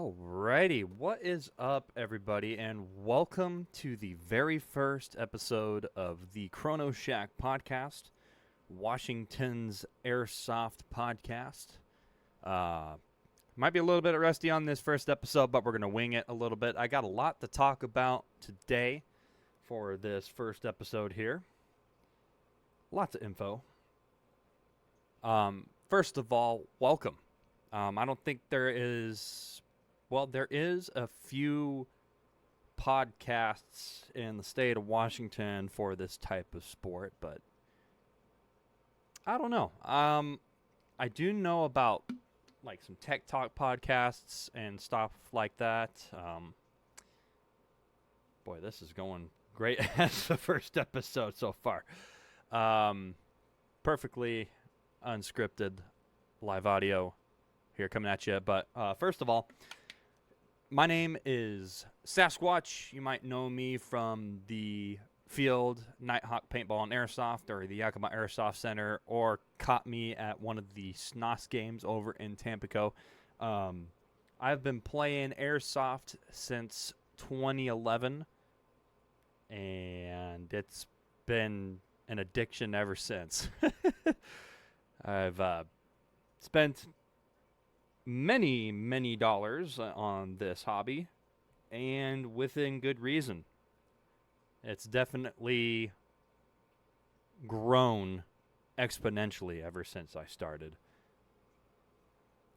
Alrighty, what is up, everybody, and welcome to the very first episode of the Chrono podcast, Washington's airsoft podcast. Might be a little bit rusty on this first episode, but we're going to wing it a little bit. I got a lot to talk about today for this first episode here. Lots of info. First of all, welcome. I don't think there is a few podcasts in the state of Washington for this type of sport, but I don't know. I do know about like some tech talk podcasts and stuff like that. Boy, this is going great as the first episode so far. Perfectly unscripted live audio here coming at you. But first of all, my name is Sasquatch. You might know me from the field, Nitehawk Paintball and Airsoft, or the Yakima Airsoft Center, or caught me at one of the SNOS games over in Tampico. I've been playing Airsoft since 2011, and it's been an addiction ever since. I've spent many dollars on this hobby, and within good reason. It's definitely grown exponentially ever since I started.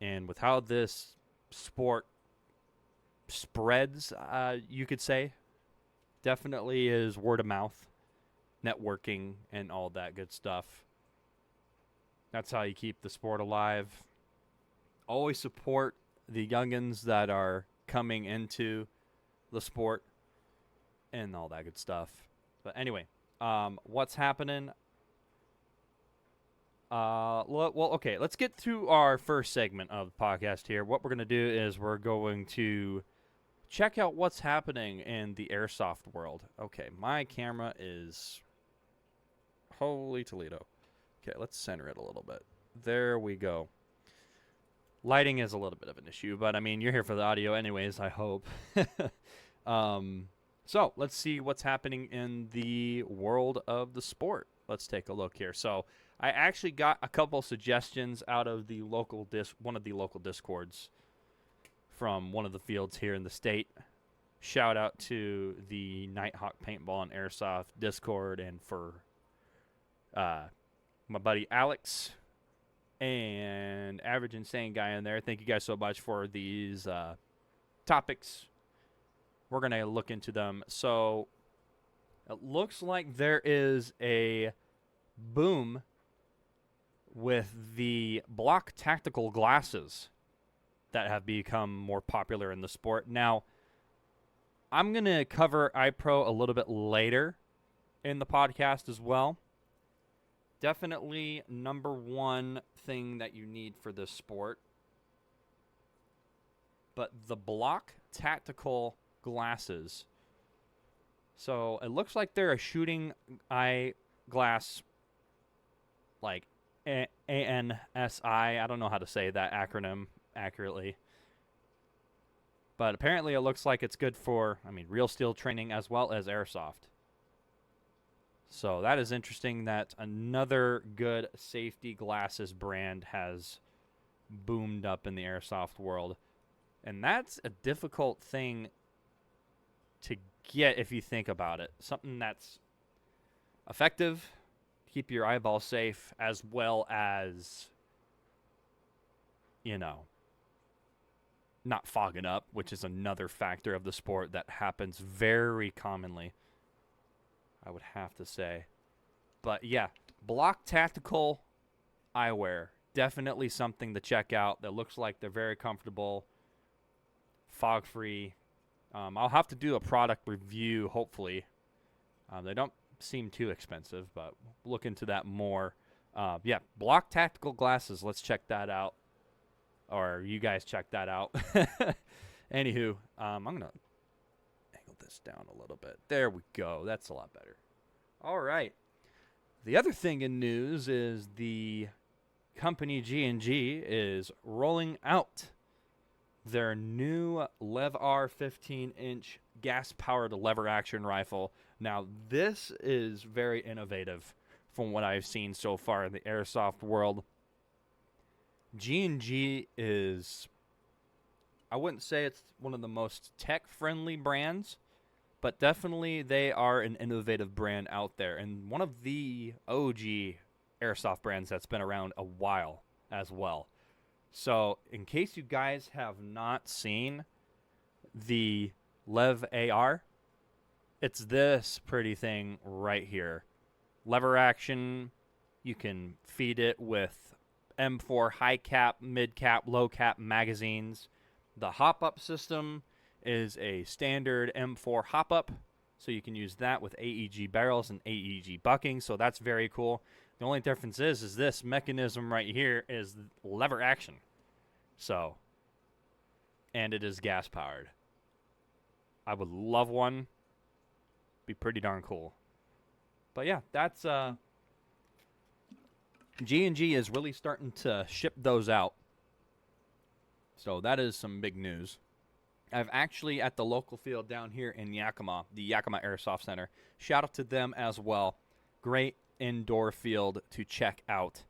And with how this sport spreads, you could say, definitely is word of mouth, networking, and all that good stuff. That's how you keep the sport alive. Always support the youngins that are coming into the sport and all that good stuff. But anyway, what's happening? Okay, let's get to our first segment of the podcast here. What we're going to do is we're going to check out what's happening in the airsoft world. Okay, my camera is... Holy Toledo. Okay, let's center it a little bit. There we go. Lighting is a little bit of an issue, but I mean, you're here for the audio anyways, I hope. So let's see what's happening in the world of the sport. Let's take a look here. So I actually got a couple suggestions out of the local one of the local discords from one of the fields here in the state. Shout out to the Nitehawk Paintball and Airsoft Discord, and for my buddy Alex and Average Insane Guy in there. Thank you guys so much for these topics. We're going to look into them. So it looks like there is a boom with the block tactical glasses that have become more popular in the sport. Now, I'm going to cover iPro a little bit later in the podcast as well. Definitely number one thing that you need for this sport. But the block tactical glasses. So it looks like they're a shooting eye glass, like ANSI. I don't know how to say that acronym accurately. But apparently it looks like it's good for, real steel training as well as airsoft. So that is interesting that another good safety glasses brand has boomed up in the airsoft world. And that's a difficult thing to get if you think about it. Something that's effective, keep your eyeballs safe, as well as, not fogging up, which is another factor of the sport that happens very commonly, I would have to say. But yeah, block tactical eyewear, definitely something to check out. That looks like they're very comfortable, fog free. I'll have to do a product review, hopefully. They don't seem too expensive, but we'll look into that more. Yeah, block tactical glasses. Let's check that out. Or you guys check that out. Anywho, I'm going to this down a little bit. There we go. That's a lot better. All right. The other thing in news is the company G&G is rolling out their new LevR 15-inch gas-powered lever-action rifle. Now, this is very innovative from what I've seen so far in the airsoft world. G&G is, I wouldn't say it's one of the most tech-friendly brands, but definitely they are an innovative brand out there, and one of the OG airsoft brands that's been around a while as well. So, in case you guys have not seen the Lev AR, it's this pretty thing right here. Lever action, you can feed it with M4 high cap, mid cap, low cap magazines. The hop up system is a standard M4 hop up, so you can use that with AEG barrels and AEG bucking, so that's very cool. The only difference is this mechanism right here is lever action. So, and it is gas powered. I would love one. Be pretty darn cool. But yeah, that's G&G is really starting to ship those out. So that is some big news. I've actually at the local field down here in Yakima, the Yakima Airsoft Center. Shout out to them as well. Great indoor field to check out.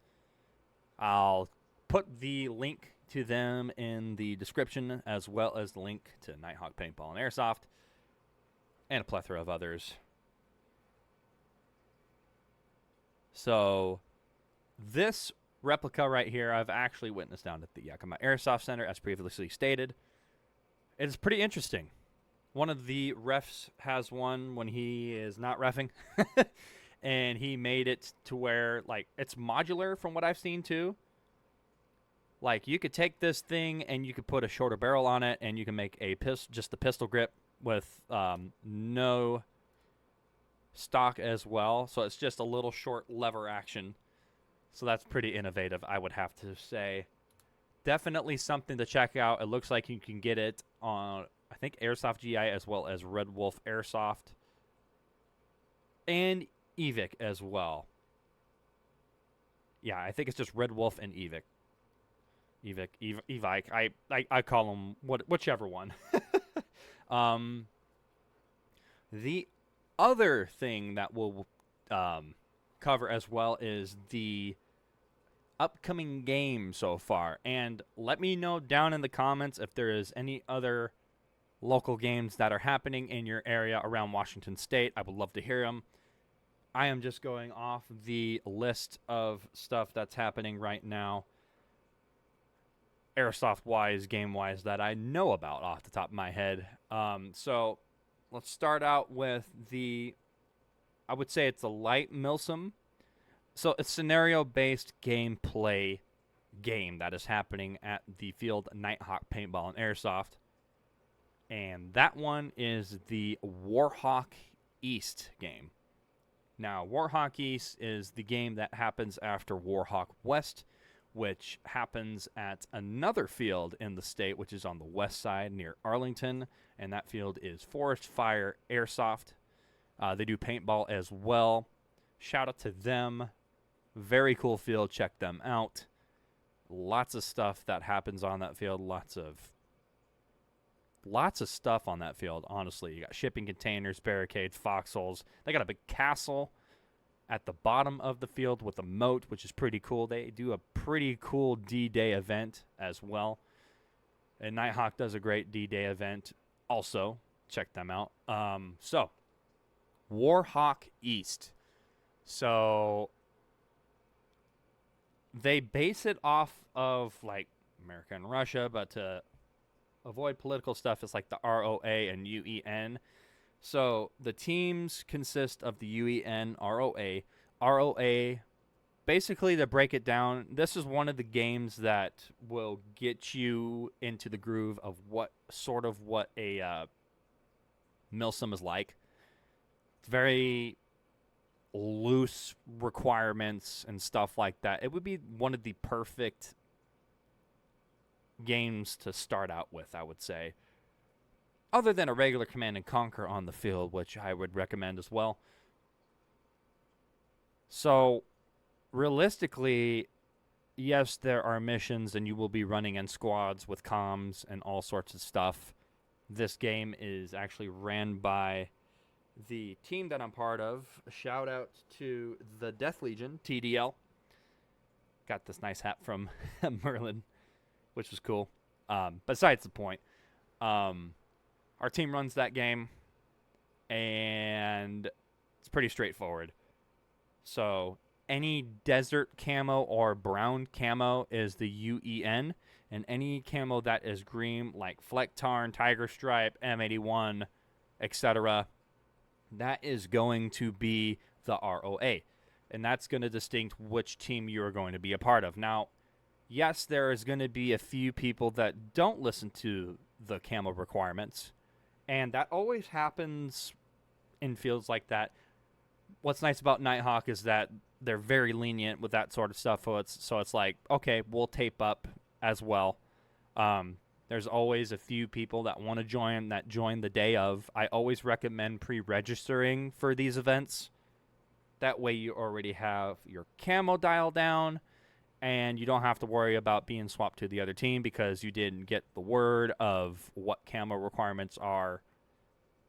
I'll put the link to them in the description, as well as the link to Nitehawk Paintball and Airsoft, and a plethora of others. So, this replica right here, I've actually witnessed down at the Yakima Airsoft Center, as previously stated. It's pretty interesting. One of the refs has one when he is not reffing, and he made it to where, like, it's modular from what I've seen, too. Like, you could take this thing and you could put a shorter barrel on it, and you can make a just the pistol grip with no stock as well. So it's just a little short lever action. So that's pretty innovative, I would have to say. Definitely something to check out. It looks like you can get it on, I think, Airsoft GI as well as Red Wolf Airsoft. And Evic as well. Yeah, I think it's just Red Wolf and Evic. Evic. I call them whichever one. The other thing that we'll cover as well is the upcoming game so far. And let me know down in the comments if there is any other local games that are happening in your area around Washington State. I would love to hear them. I am just going off the list of stuff that's happening right now, airsoft-wise, game-wise, that I know about off the top of my head. So let's start out with I would say it's a light Milsim. So it's scenario-based gameplay game that is happening at the field Nitehawk Paintball and Airsoft. And that one is the Warhawk East game. Now, Warhawk East is the game that happens after Warhawk West, which happens at another field in the state, which is on the west side near Arlington, and that field is Forest Fire Airsoft. They do paintball as well. Shout out to them. Very cool field. Check them out. Lots of stuff that happens on that field. Lots of stuff on that field, honestly. You got shipping containers, barricades, foxholes. They got a big castle at the bottom of the field with a moat, which is pretty cool. They do a pretty cool D-Day event as well. And Nitehawk does a great D-Day event also. Check them out. So, Warhawk East. So, they base it off of, like, America and Russia, but to avoid political stuff, it's like the ROA and UEN. So the teams consist of the UEN, ROA. ROA, basically, to break it down, this is one of the games that will get you into the groove of what a Milsim is like. It's very loose requirements and stuff like that. It would be one of the perfect games to start out with, I would say. Other than a regular Command and Conquer on the field, which I would recommend as well. So, realistically, yes, there are missions, and you will be running in squads with comms and all sorts of stuff. This game is actually ran by the team that I'm part of. A shout out to the Death Legion, TDL. Got this nice hat from Merlin, which was cool. Besides the point, our team runs that game, and it's pretty straightforward. So any desert camo or brown camo is the UEN, and any camo that is green, like Fleck Tarn, Tiger Stripe, M81, etc., that is going to be the ROA. And that's going to distinct which team you are going to be a part of. Now, yes, there is going to be a few people that don't listen to the camo requirements, and that always happens in fields like that. What's nice about Nitehawk is that they're very lenient with that sort of stuff. So it's like, okay, we'll tape up as well. There's always a few people that want to join the day of. I always recommend pre-registering for these events. That way you already have your camo dial down, and you don't have to worry about being swapped to the other team because you didn't get the word of what camo requirements are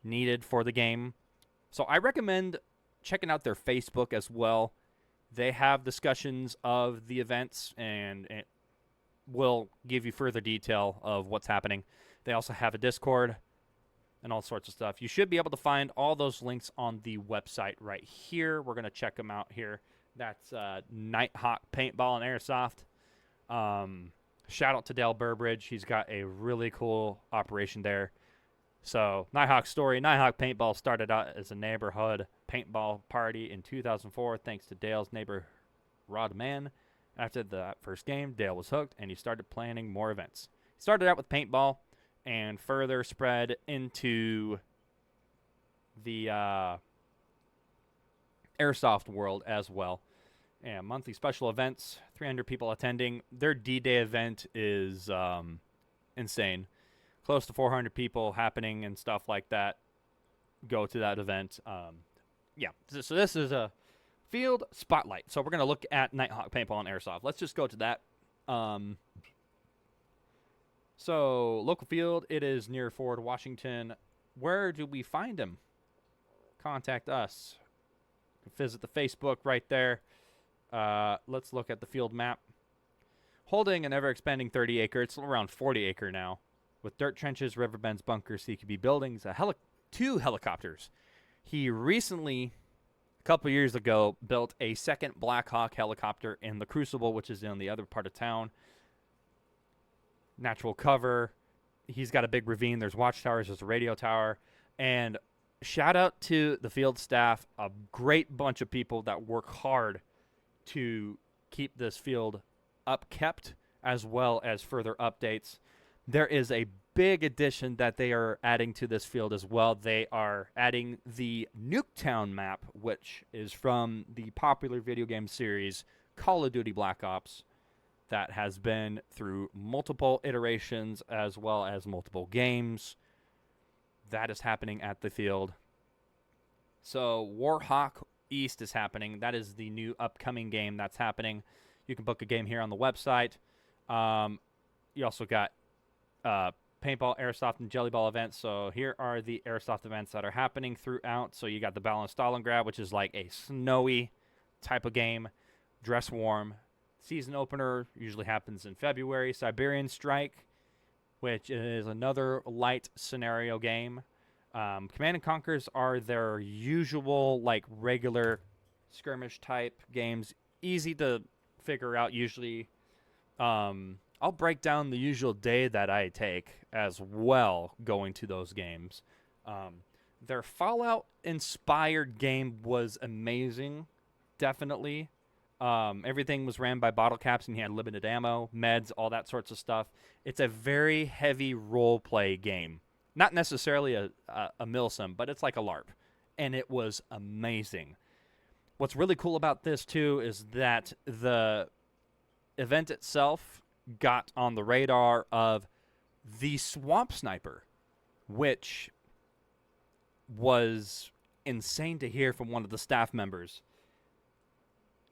needed for the game. So I recommend checking out their Facebook as well. They have discussions of the events, and it will give you further detail of what's happening. They also have a Discord and all sorts of stuff. You should be able to find all those links on the website right here. We're going to check them out here. That's Nitehawk Paintball and Airsoft. Shout out to Dale Burbridge. He's got a really cool operation there. So, Nitehawk story. Nitehawk Paintball started out as a neighborhood paintball party in 2004 thanks to Dale's neighbor, Rod Mann. After the first game, Dale was hooked, and he started planning more events. He started out with paintball and further spread into the airsoft world as well. And monthly special events, 300 people attending. Their D-Day event is insane. Close to 400 people happening and stuff like that go to that event. Yeah, so this is a field spotlight. So we're going to look at Nitehawk Paintball and Airsoft. Let's just go to that. So, local field, it is near Ford, Washington. Where do we find him? Contact us. Visit the Facebook right there. Let's look at the field map. Holding an ever-expanding 30 acre. It's around 40 acre now. With dirt trenches, riverbends, bunkers, CQB buildings, 2 helicopters. He recently, a couple years ago, built a second Black Hawk helicopter in the Crucible, which is in the other part of town. Natural cover. He's got a big ravine. There's watchtowers. There's a radio tower. And shout out to the field staff, a great bunch of people that work hard to keep this field upkept, as well as further updates. There is a big addition that they are adding to this field as well. They are adding the Nuketown map, which is from the popular video game series Call of Duty Black Ops, that has been through multiple iterations as well as multiple games. That is happening at the field. So Warhawk East is happening. That is the new upcoming game that's happening. You can book a game here on the website. You also got paintball, airsoft, and jellyball events. So here are the airsoft events that are happening throughout. So you got the Balance Stalingrad, which is like a snowy type of game. Dress warm. Season opener usually happens in February. Siberian Strike, which is another light scenario game. Command and Conquers are their usual, like, regular skirmish type games. Easy to figure out usually. I'll break down the usual day that I take as well going to those games. Their Fallout-inspired game was amazing, definitely. Everything was ran by bottle caps, and you had limited ammo, meds, all that sorts of stuff. It's a very heavy role-play game. Not necessarily a milsim, but it's like a LARP. And it was amazing. What's really cool about this, too, is that the event itself got on the radar of the Swamp Sniper, which was insane to hear from one of the staff members.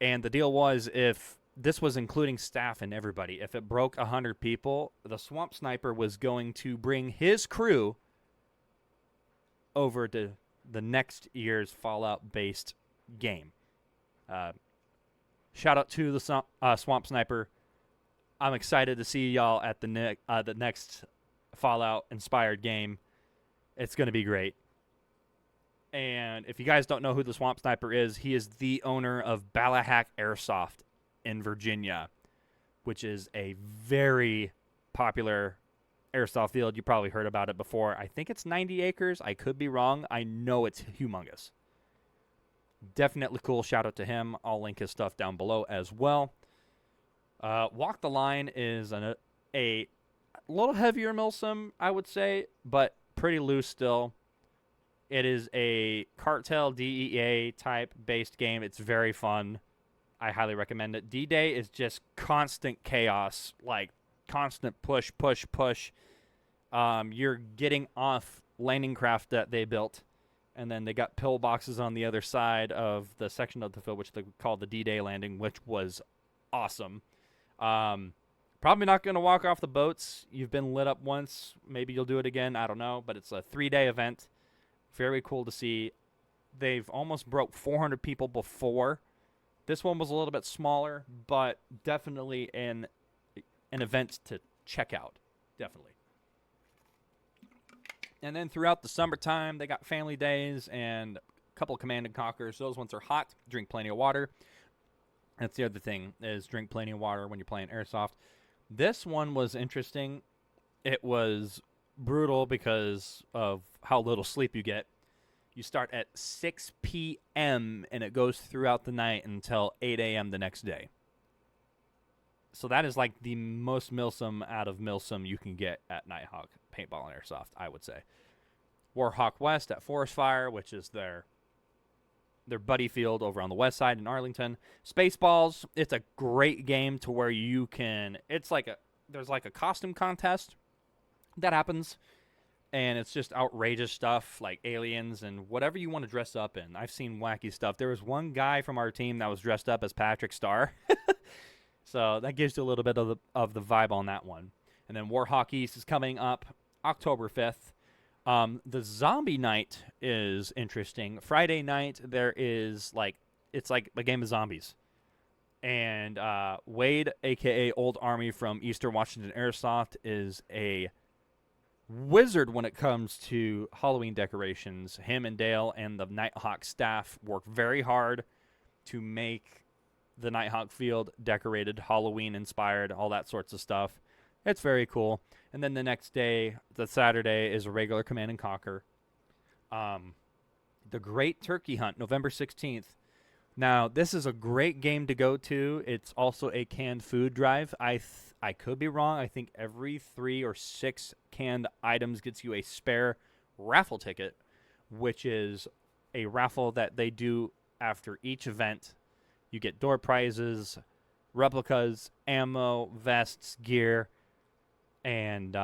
And the deal was, if this was including staff and everybody. If it broke 100 people, the Swamp Sniper was going to bring his crew over to the next year's Fallout-based game. Shout out to the Swamp Sniper. I'm excited to see y'all at the next Fallout-inspired game. It's going to be great. And if you guys don't know who the Swamp Sniper is, he is the owner of Ballahack Airsoft in Virginia, which is a very popular airsoft field. You probably heard about it before. I think it's 90 acres. I could be wrong. I know it's humongous. Definitely cool. Shout out to him. I'll link his stuff down below as well. Walk the Line is a little heavier milsim, I would say, but pretty loose still. It is a cartel DEA type based game. It's very fun. I highly recommend it. D-Day is just constant chaos, like constant push, push, push. You're getting off landing craft that they built, and then they got pillboxes on the other side of the section of the field, which they call the D-Day landing, which was awesome. Probably not going to walk off the boats. You've been lit up once. Maybe you'll do it again. I don't know, but it's a 3-day event. Very cool to see. They've almost broke 400 people before. This one was a little bit smaller, but definitely an event to check out. Definitely. And then throughout the summertime, they got family days and a couple of Command and Conquers. Those ones are hot. Drink plenty of water. That's the other thing, is drink plenty of water when you're playing airsoft. This one was interesting. It was brutal because of how little sleep you get. You start at 6 p.m. and it goes throughout the night until 8 a.m. the next day. So that is like the most milsim out of milsim you can get at Nitehawk Paintball and Airsoft, I would say. Warhawk West at Forest Fire, which is their buddy field over on the west side in Arlington. Spaceballs, it's a great game to where you can, there's like a costume contest that happens, and it's just outrageous stuff like aliens and whatever you want to dress up in. I've seen wacky stuff. There was one guy from our team that was dressed up as Patrick Star. So that gives you a little bit of the vibe on that one. And then Warhawk East is coming up October 5th. The zombie night is interesting. Friday night, there is it's like a game of zombies. And Wade, a.k.a. Old Army from Eastern Washington Airsoft, is a wizard when it comes to Halloween decorations. Him and Dale and the Nitehawk staff work very hard to make the Nitehawk field decorated, Halloween-inspired, all that sorts of stuff. It's very cool. And then the next day, the Saturday, is a regular Command and Conquer. The Great Turkey Hunt, November 16th. Now, this is a great game to go to. It's also a canned food drive. I could be wrong. I think every 3 or 6 canned items gets you a spare raffle ticket, which is a raffle that they do after each event. You get door prizes, replicas, ammo, vests, gear, and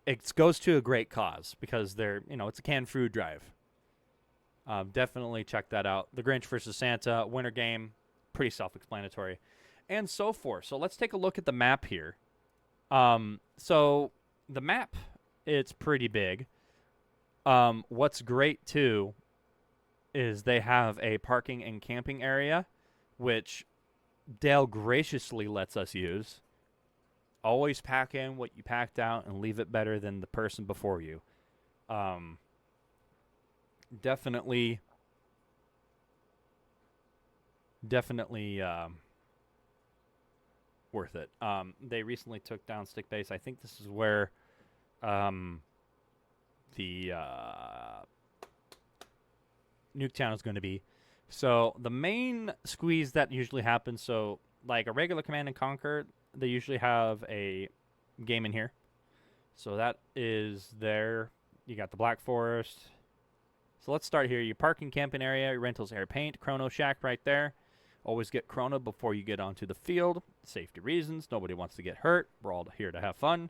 it goes to a great cause because it's a canned food drive. Definitely check that out. The Grinch vs. Santa, winter game, pretty self-explanatory, and so forth. So let's take a look at the map here. So the map, it's pretty big. What's great, too, is they have a parking and camping area, which Dale graciously lets us use. Always pack in what you packed out and leave it better than the person before you. Definitely worth it. They recently took down Stick Base. I think this is where the Nuketown is going to be. So the main squeeze that usually happens, so like a regular Command and Conquer, they usually have a game in here. So that is there. You got the Black Forest. So let's start here. Your parking camping area, your rentals, air paint, Chrono shack right there. Always get Chrono before you get onto the field. Safety reasons. Nobody wants to get hurt. We're all here to have fun.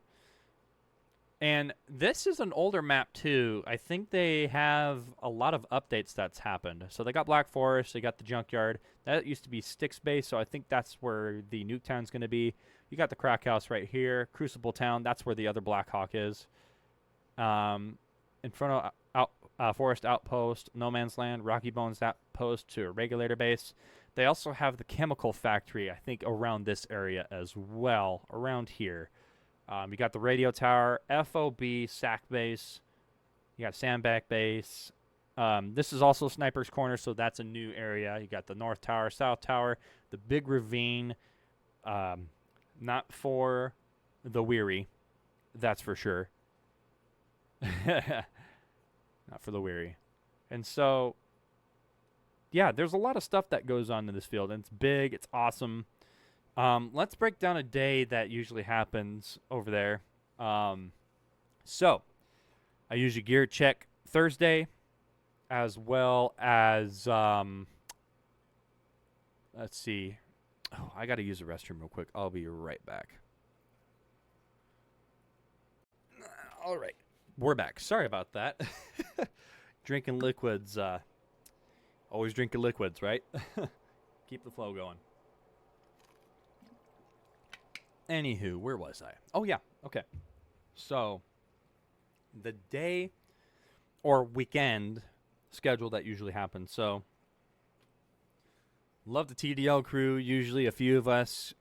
And this is an older map too. I think they have a lot of updates that's happened. So they got Black Forest, they got the Junkyard. That used to be Styx Base, so I think that's where the Nuketown's going to be. You got the Crack House right here, Crucible Town. That's where the other Black Hawk is. Inferno Forest Outpost, No Man's Land, Rocky Bones Outpost to a Regulator Base. They also have the Chemical Factory, I think, around this area as well, around here. You got the Radio Tower, FOB, SAC Base. You got Sandbag Base. This is also Sniper's Corner, so that's a new area. You got the North Tower, South Tower, the Big Ravine. Not for the weary, that's for sure. Not for the weary. And so, yeah, there's a lot of stuff that goes on in this field, and it's big, it's awesome. Let's break down a day that usually happens over there. So, I usually gear check Thursday, as well as, let's see. Oh, I got to use the restroom real quick. I'll be right back. All right. We're back. Sorry about that. Drinking liquids. Always drinking liquids, right? Keep the flow going. Anywho, where was I? Oh, yeah. Okay. So, the day or weekend schedule that usually happens. So, love the TDL crew. Usually a few of us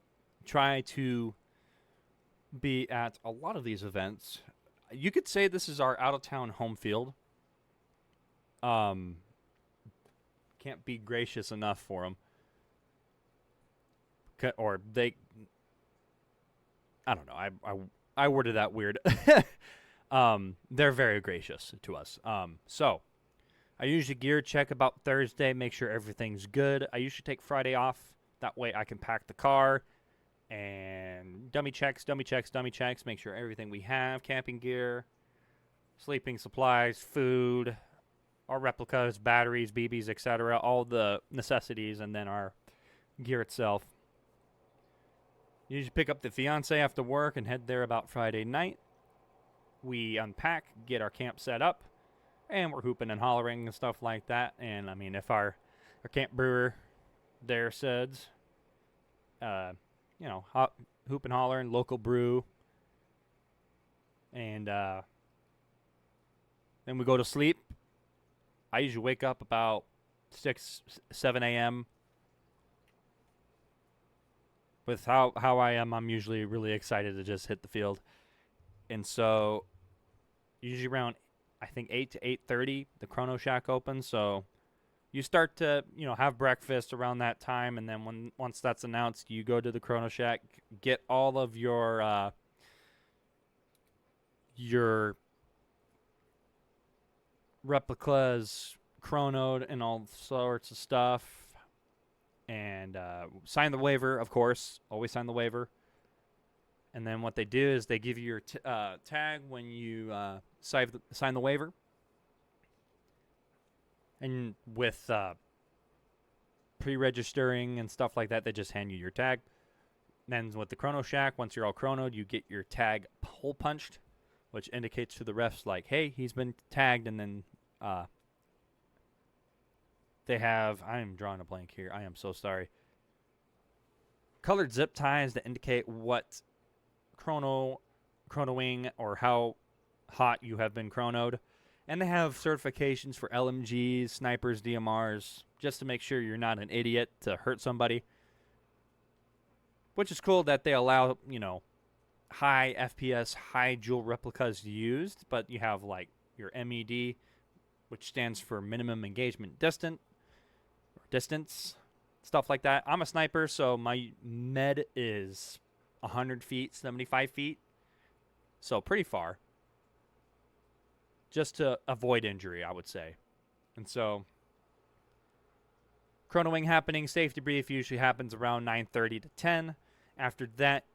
try to be at a lot of these events. You could say this is our out-of-town home field. Can't be gracious enough for them. Or they... I don't know. I worded that weird. They're very gracious to us. So, I usually gear check about Thursday, make sure everything's good. I usually take Friday off. That way I can pack the car and dummy checks, make sure everything we have, camping gear, sleeping supplies, food, our replicas, batteries, BBs, etc., all the necessities, and then our gear itself. Usually pick up the fiance after work and head there about Friday night. We unpack, get our camp set up, and we're hooping and hollering and stuff like that. And I mean, if our camp brewer there says, hoop and hollering, local brew, and then we go to sleep. I usually wake up about 7 a.m. With how I am, I'm usually really excited to just hit the field. And so, usually around, I think, 8 to 8:30, the Chrono Shack opens. So, you start to, have breakfast around that time. And then once that's announced, you go to the Chrono Shack, get all of your replicas chronoed and all sorts of stuff. And sign the waiver, of course. Always sign the waiver. And then what they do is they give you your tag when you sign the waiver. And with pre-registering and stuff like that, they just hand you your tag. Then with the Chrono Shack, once you're all chronoed, you get your tag hole punched, which indicates to the refs like, hey, he's been tagged. And then they have, I am drawing a blank here. I am so sorry. Colored zip ties that indicate what chronoing or how hot you have been chronoed. And they have certifications for LMGs, snipers, DMRs, just to make sure you're not an idiot to hurt somebody. Which is cool that they allow, high FPS, high joule replicas used, but you have like your MED, which stands for minimum engagement distance, stuff like that. I'm a sniper, so my med is 100 feet, 75 feet, so pretty far. Just to avoid injury, I would say. And so, chronoing happening, safety brief usually happens around 9:30 to 10. After that,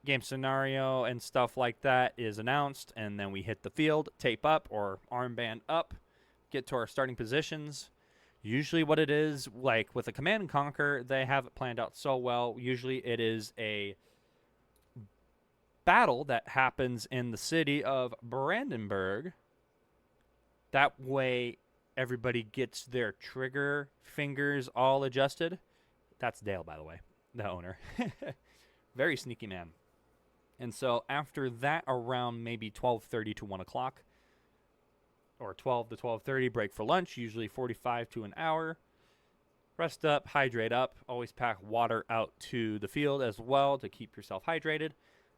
game scenario and stuff like that is announced, and then we hit the field, tape up or armband up, get to our starting positions. Usually what it is, like with a Command & Conquer, they have it planned out so well. Usually it is a battle that happens in the city of Brandenburg. That way, everybody gets their trigger fingers all adjusted. That's Dale, by the way, the owner. Very sneaky man. And so after that, around maybe 12:30 to 1 o'clock, or 12 to 12:30, break for lunch, usually 45 to an hour. Rest up, hydrate up. Always pack water out to the field as well to keep yourself hydrated.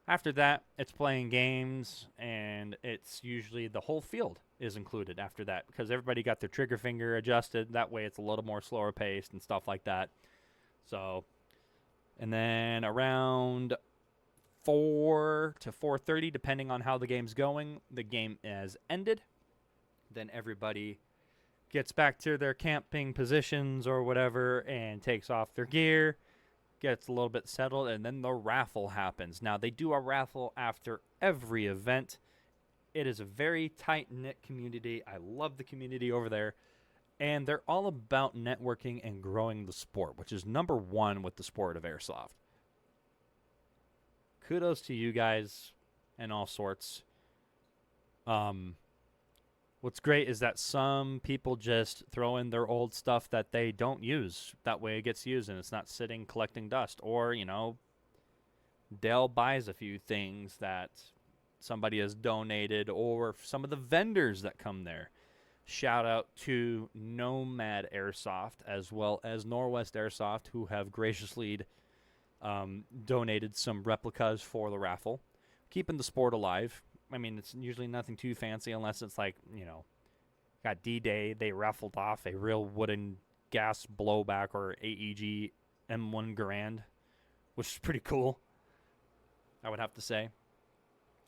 After that, it's playing games, and it's usually the whole field is included after that because everybody got their trigger finger adjusted. That way it's a little more slower paced and stuff like that. So, and then around 4 to 4:30, depending on how the game's going, the game has ended. Then everybody gets back to their camping positions or whatever and takes off their gear, gets a little bit settled, and then the raffle happens. Now, they do a raffle after every event. It is a very tight-knit community. I love the community over there. And they're all about networking and growing the sport, which is number one with the sport of airsoft. Kudos to you guys and all sorts. What's great is that some people just throw in their old stuff that they don't use. That way it gets used and it's not sitting collecting dust. Or, Dale buys a few things that somebody has donated, or some of the vendors that come there. Shout out to Nomad Airsoft as well as Norwest Airsoft, who have graciously donated some replicas for the raffle, keeping the sport alive. I mean, it's usually nothing too fancy unless it's like, got D-Day. They raffled off a real wooden gas blowback or AEG M1 Garand, which is pretty cool, I would have to say.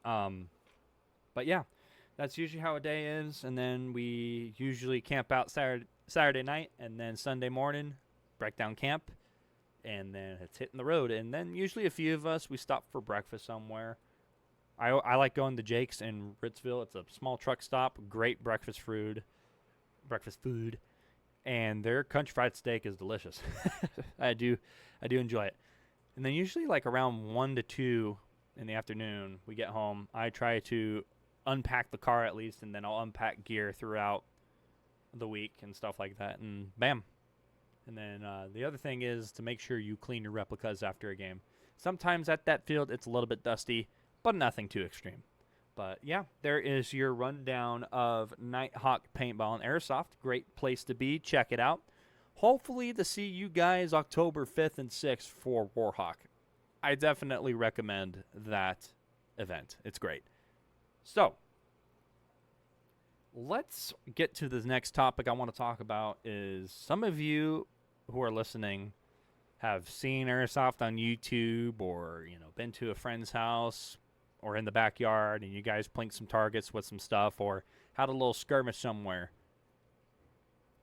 But yeah, that's usually how a day is. And then we usually camp out Saturday night, and then Sunday morning, break down camp, and then it's hitting the road. And then usually a few of us, we stop for breakfast somewhere. I like going to Jake's in Ritzville. It's a small truck stop, great breakfast food, and their country fried steak is delicious. I do enjoy it. And then usually like around 1 to 2 in the afternoon, we get home. I try to unpack the car at least, and then I'll unpack gear throughout the week and stuff like that, and bam. And then the other thing is to make sure you clean your replicas after a game. Sometimes at that field it's a little bit dusty, but nothing too extreme. But yeah, there is your rundown of Nitehawk Paintball and Airsoft. Great place to be. Check it out. Hopefully to see you guys October 5th and 6th for Warhawk. I definitely recommend that event. It's great. So, let's get to the next topic I want to talk about. Is some of you who are listening have seen Airsoft on YouTube, or been to a friend's house or in the backyard, and you guys plinked some targets with some stuff, or had a little skirmish somewhere,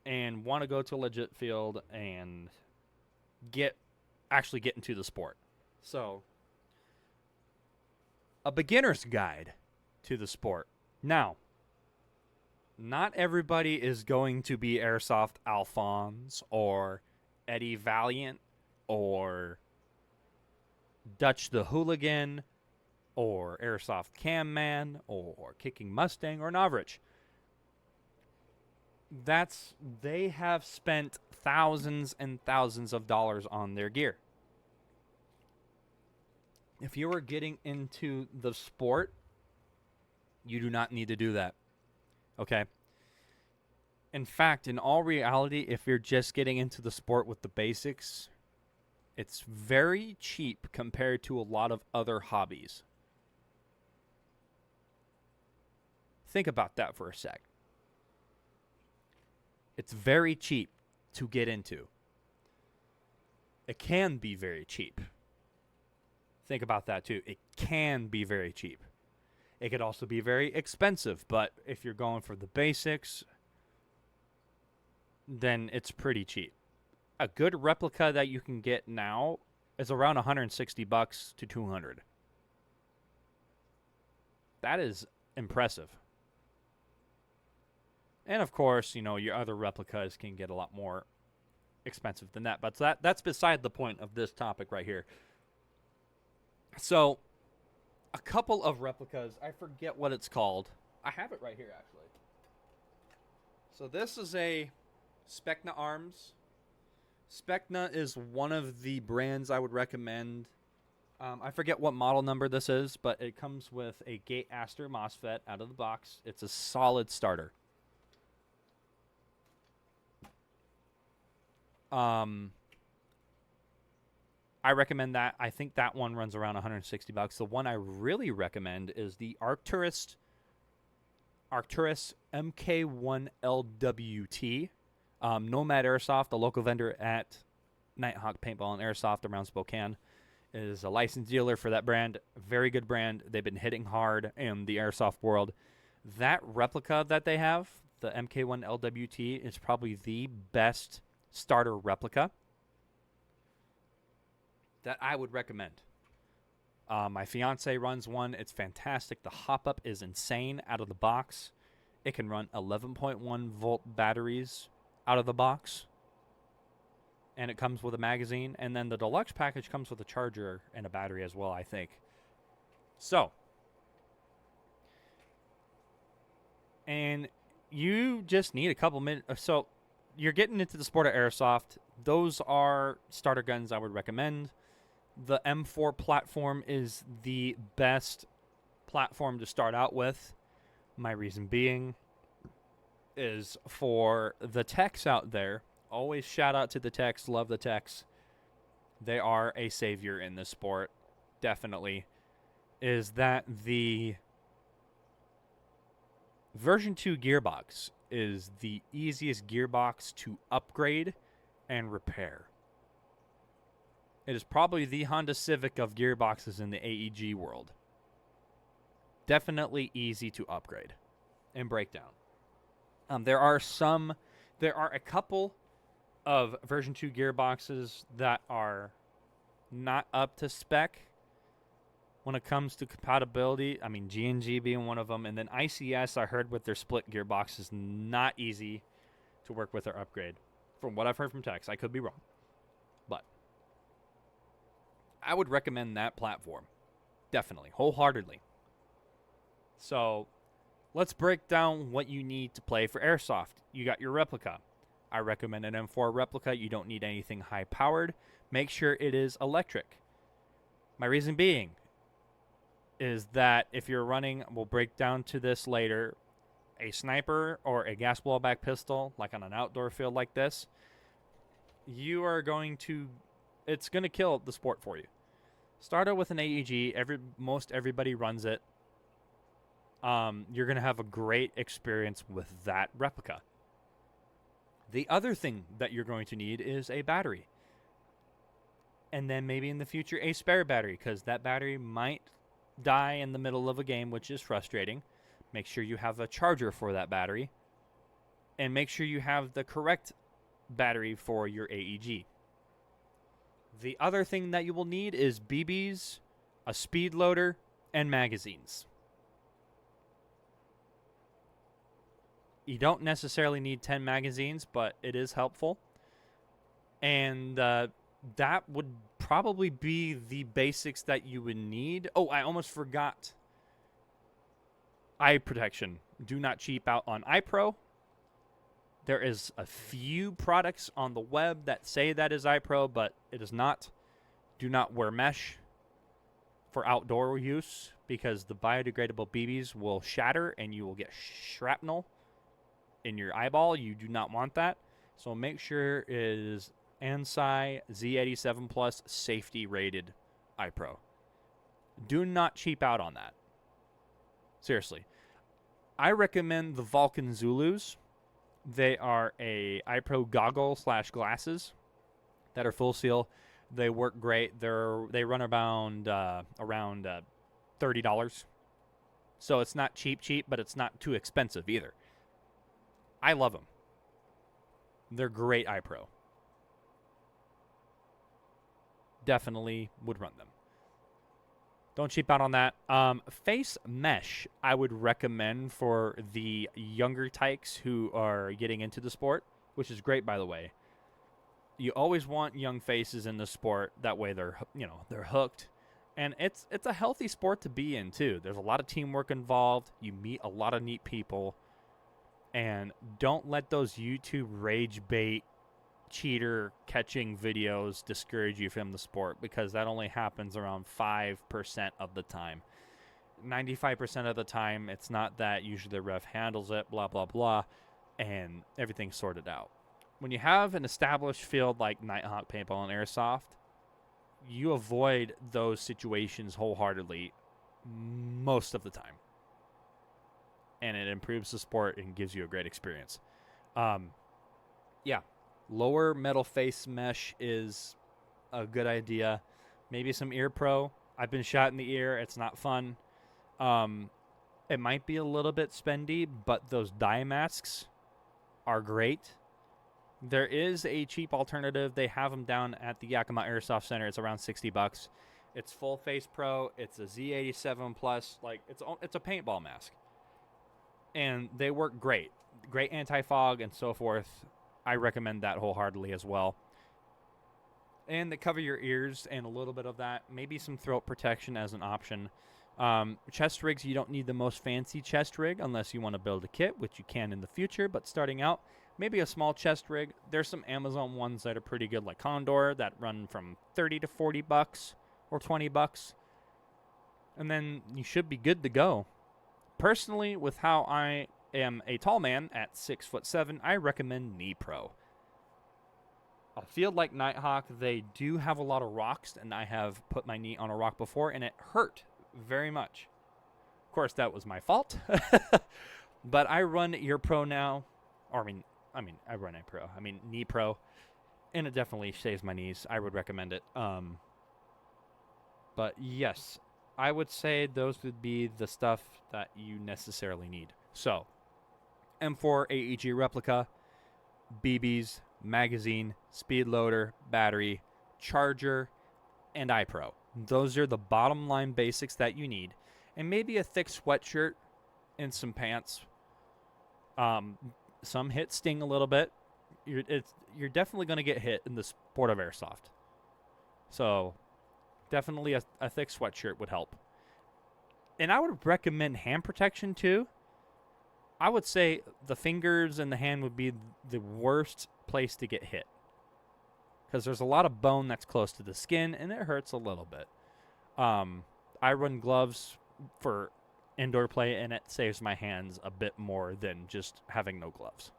and want to go to a legit field and actually get into the sport. So, a beginner's guide to the sport. Now, not everybody is going to be Airsoft Alphonse or Eddie Valiant or Dutch the Hooligan or Airsoft Cam Man or Kicking Mustang or Navrich. They have spent thousands and thousands of dollars on their gear. If you are getting into the sport, you do not need to do that. Okay? In fact, in all reality, if you're just getting into the sport with the basics, it's very cheap compared to a lot of other hobbies. Think about that for a sec. It's very cheap to get into. It can be very cheap. Think about that too. It can be very cheap. It could also be very expensive, but if you're going for the basics, then it's pretty cheap. A good replica that you can get now is around $160 to $200. That is impressive. And of course, your other replicas can get a lot more expensive than that. But that's beside the point of this topic right here. So, a couple of replicas. I forget what it's called. I have it right here, actually. So this is a Specna Arms. Specna is one of the brands I would recommend. I forget what model number this is, but it comes with a gate Aster MOSFET out of the box. It's a solid starter. I recommend that. I think that one runs around $160. The one I really recommend is the Arcturus MK1LWT. Nomad Airsoft, the local vendor at Nitehawk Paintball and Airsoft around Spokane, is a licensed dealer for that brand. Very good brand. They've been hitting hard in the airsoft world. That replica that they have, the MK1LWT, is probably the best starter replica that I would recommend. My fiance runs one. It's fantastic. The hop-up is insane out of the box. It can run 11.1 volt batteries out of the box. And it comes with a magazine. And then the deluxe package comes with a charger and a battery as well, I think. So. And you just need a couple minutes. So you're getting into the sport of airsoft. Those are starter guns I would recommend. The M4 platform is the best platform to start out with. My reason being is for the techs out there. Always shout out to the techs. Love the techs. They are a savior in this sport. Definitely. Is that the version 2 gearbox is the easiest gearbox to upgrade and repair. It is probably the Honda Civic of gearboxes in the AEG world. Definitely easy to upgrade and break down. There are a couple of version 2 gearboxes that are not up to spec when it comes to compatibility. I mean, G&G being one of them. And then ICS, I heard with their split gearbox is not easy to work with or upgrade. From what I've heard from techs, I could be wrong. But I would recommend that platform. Definitely. Wholeheartedly. So let's break down what you need to play for airsoft. You got your replica. I recommend an M4 replica. You don't need anything high powered. Make sure it is electric. My reason being is that if you're running, we'll break down to this later, a sniper or a gas blowback pistol, like on an outdoor field like this, it's going to kill the sport for you. Start out with an AEG. Most everybody runs it. You're going to have a great experience with that replica. The other thing that you're going to need is a battery. And then maybe in the future a spare battery, because that battery might die in the middle of a game, which is frustrating. Make sure you have a charger for that battery. And make sure you have the correct battery for your AEG. The other thing that you will need is BBs, a speed loader, and magazines. You don't necessarily need 10 magazines, but it is helpful. And that would probably be the basics that you would need. Oh, I almost forgot. Eye protection. Do not cheap out on eye pro. There is a few products on the web that say that is eye pro, but it is not. Do not wear mesh for outdoor use because the biodegradable BBs will shatter and you will get shrapnel in your eyeball. You do not want that. So make sure it is ANSI Z87 Plus safety rated eye pro. Do not cheap out on that. Seriously. I recommend the Vulcan Zulus. They are a eye pro goggle / glasses that are full seal. They work great. They run around $30. So it's not cheap, but it's not too expensive either. I love them. They're great eye pro. Definitely would run them. Don't cheap out on that. Face mesh, I would recommend for the younger tykes who are getting into the sport, which is great, by the way. You always want young faces in the sport. That way they're hooked. And it's a healthy sport to be in too. There's a lot of teamwork involved. You meet a lot of neat people, and don't let those YouTube rage bait cheater catching videos discourage you from the sport, because that only happens around 5% of the time. 95% of the time, it's not that. Usually the ref handles it, blah, blah, blah, and everything's sorted out. When you have an established field like Nitehawk Paintball and Airsoft, you avoid those situations wholeheartedly most of the time. And it improves the sport and gives you a great experience. Yeah, lower metal face mesh is a good idea. Maybe some ear pro. I've been shot in the ear. It's not fun. It might be a little bit spendy, but those dye masks are great. There is a cheap alternative. They have them down at the Yakima Airsoft Center. It's around $60. It's full face pro. It's a Z87 plus. Like it's a paintball mask, and they work great. Great anti-fog and so forth. I recommend that wholeheartedly as well. And they cover your ears and a little bit of that. Maybe some throat protection as an option. Chest rigs, you don't need the most fancy chest rig unless you want to build a kit, which you can in the future. But starting out, maybe a small chest rig. There's some Amazon ones that are pretty good, like Condor, that run from $30 to $40 or $20. And then you should be good to go. Personally, with how I am a tall man at 6'7", I recommend Knee Pro. A field like Nitehawk, they do have a lot of rocks, and I have put my knee on a rock before, and it hurt very much. Of course, that was my fault. But I run Ear Pro now. Or I run a Pro. Knee Pro. And it definitely saves my knees. I would recommend it. But yes, I would say those would be the stuff that you necessarily need. So, M4 AEG replica, BBs, magazine, speed loader, battery, charger, and iPro. Those are the bottom line basics that you need. And maybe a thick sweatshirt and some pants. Some hit sting a little bit. You're definitely going to get hit in the sport of airsoft. So definitely a thick sweatshirt would help. And I would recommend hand protection too. I would say the fingers and the hand would be the worst place to get hit, because there's a lot of bone that's close to the skin and it hurts a little bit. I run gloves for indoor play, and it saves my hands a bit more than just having no gloves.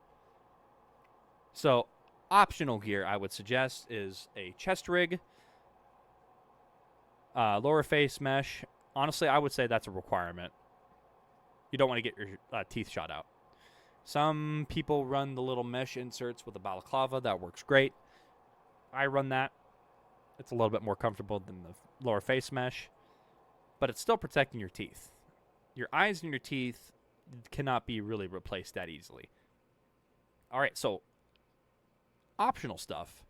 So optional gear I would suggest is a chest rig, lower face mesh. Honestly, I would say that's a requirement. You don't want to get your teeth shot out. Some people run the little mesh inserts with a balaclava. That works great. I run that. It's a little bit more comfortable than the lower face mesh, but it's still protecting your teeth. Your eyes and your teeth cannot be really replaced that easily. All right, so optional stuff.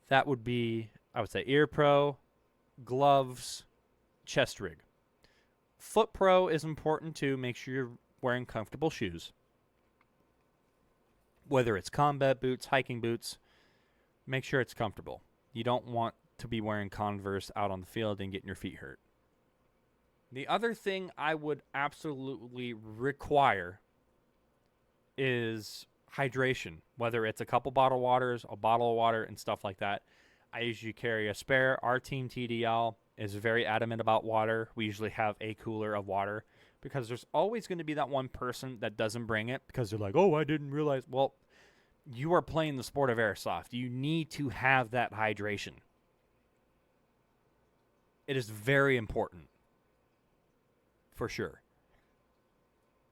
That would be, I would say, ear pro, gloves, chest rig. Foot pro is important too. Make sure you're wearing comfortable shoes. Whether it's combat boots, hiking boots, make sure it's comfortable. You don't want to be wearing Converse out on the field and getting your feet hurt. The other thing I would absolutely require is hydration, whether it's a couple bottled waters, a bottle of water, and stuff like that. I usually carry a spare. Our team TDL is very adamant about water. We usually have a cooler of water, because there's always going to be that one person that doesn't bring it because they're like, oh, I didn't realize. Well, you are playing the sport of airsoft. You need to have that hydration. It is very important, for sure.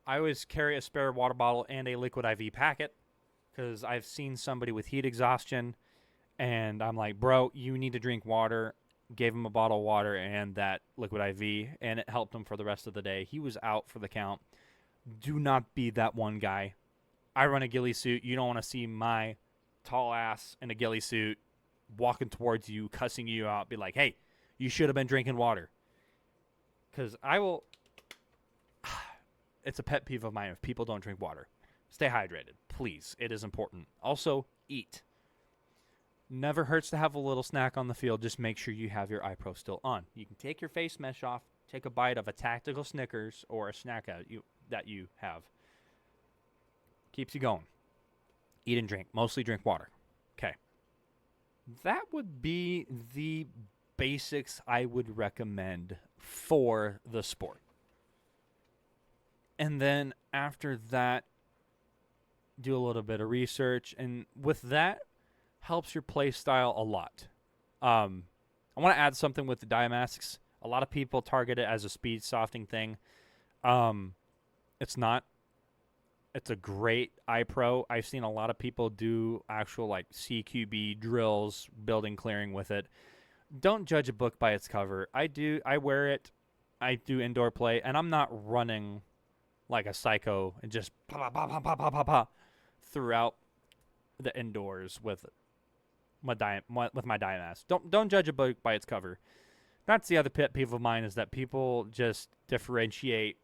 I always carry a spare water bottle and a liquid IV packet, because I've seen somebody with heat exhaustion, and I'm like, bro, you need to drink water. Gave him a bottle of water and that liquid IV, and it helped him for the rest of the day. He was out for the count. Do not be that one guy. I run a ghillie suit. You don't want to see my tall ass in a ghillie suit walking towards you, cussing you out, be like, hey, you should have been drinking water. Because I will... It's a pet peeve of mine if people don't drink water. Stay hydrated, please. It is important. Also, eat. Never hurts to have a little snack on the field. Just make sure you have your iPro still on. You can take your face mesh off, take a bite of a tactical Snickers or a snack that you have. Keeps you going. Eat and drink. Mostly drink water. Okay. That would be the basics I would recommend for the sport. And then after that, do a little bit of research. And with that, helps your play style a lot. I want to add something with the Diamasks. A lot of people target it as a speed softening thing. It's not. It's a great iPro. I've seen a lot of people do actual like CQB drills, building clearing with it. Don't judge a book by its cover. I wear it. I do indoor play, and I'm not running like a psycho and just throughout the indoors with my Diamask. Don't judge a book by its cover. That's the other pet peeve of mine, is that people just differentiate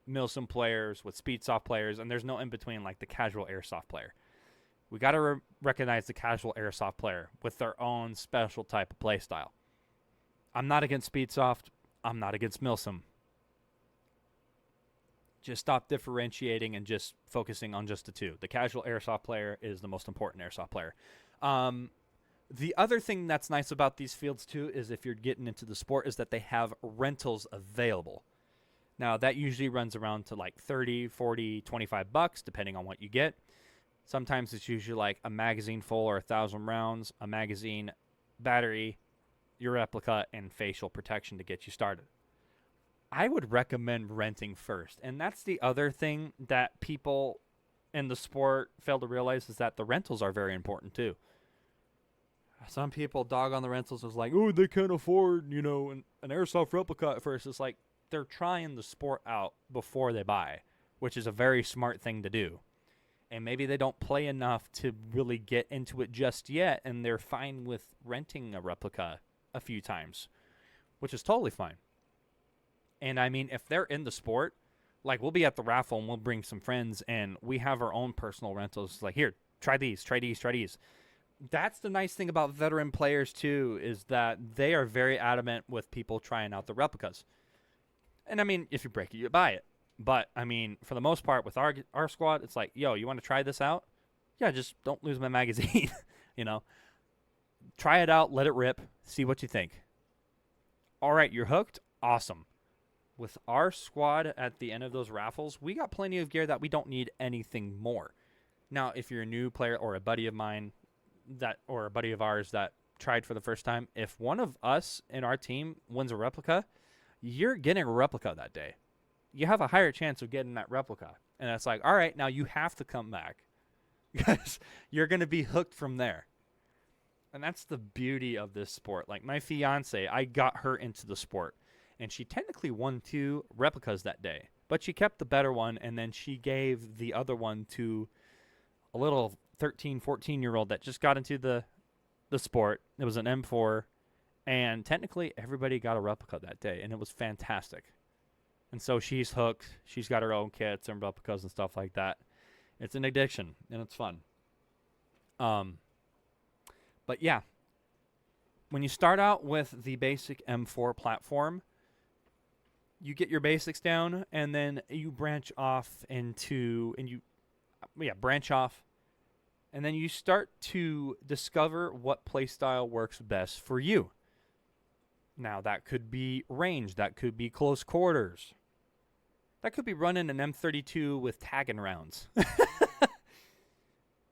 Milsim players with Speedsoft players, and there's no in between like the casual airsoft player. We got to recognize the casual airsoft player with their own special type of play style. I'm not against Speedsoft. I'm not against Milsim. Just stop differentiating and just focusing on just the two. The casual airsoft player is the most important airsoft player. The other thing that's nice about these fields too is if you're getting into the sport is that they have rentals available. Now that usually runs around to like 30, 40, 25 bucks depending on what you get. Sometimes it's usually like a magazine full or 1,000 rounds, a magazine, battery, your replica, and facial protection to get you started. I would recommend renting first. And that's the other thing that people in the sport fail to realize, is that the rentals are very important too. Some people dog on the rentals as like, oh, they can't afford, an airsoft replica at first. It's like they're trying the sport out before they buy, which is a very smart thing to do. And maybe they don't play enough to really get into it just yet, and they're fine with renting a replica a few times, which is totally fine. And I mean, if they're in the sport, like we'll be at the raffle and we'll bring some friends and we have our own personal rentals. Like, here, try these. That's the nice thing about veteran players too, is that they are very adamant with people trying out the replicas. And I mean, if you break it, you buy it. But I mean, for the most part with our squad, it's like, yo, you want to try this out? Yeah, just don't lose my magazine. Try it out, let it rip, see what you think. All right, you're hooked? Awesome. With our squad at the end of those raffles, we got plenty of gear that we don't need anything more. Now, if you're a new player or a buddy of mine or a buddy of ours that tried for the first time, if one of us in our team wins a replica, you're getting a replica that day. You have a higher chance of getting that replica. And it's like, all right, now you have to come back because you're going to be hooked from there. And that's the beauty of this sport. Like my fiance, I got her into the sport. And she technically won 2 replicas that day. But she kept the better one, and then she gave the other one to a little 13, 14-year-old that just got into the sport. It was an M4, and technically everybody got a replica that day, and it was fantastic. And so she's hooked. She's got her own kits and replicas and stuff like that. It's an addiction, and it's fun. But yeah, when you start out with the basic M4 platform, you get your basics down, and then you branch off and then you start to discover what playstyle works best for you. Now, that could be range, that could be close quarters, that could be running an M32 with tagging rounds.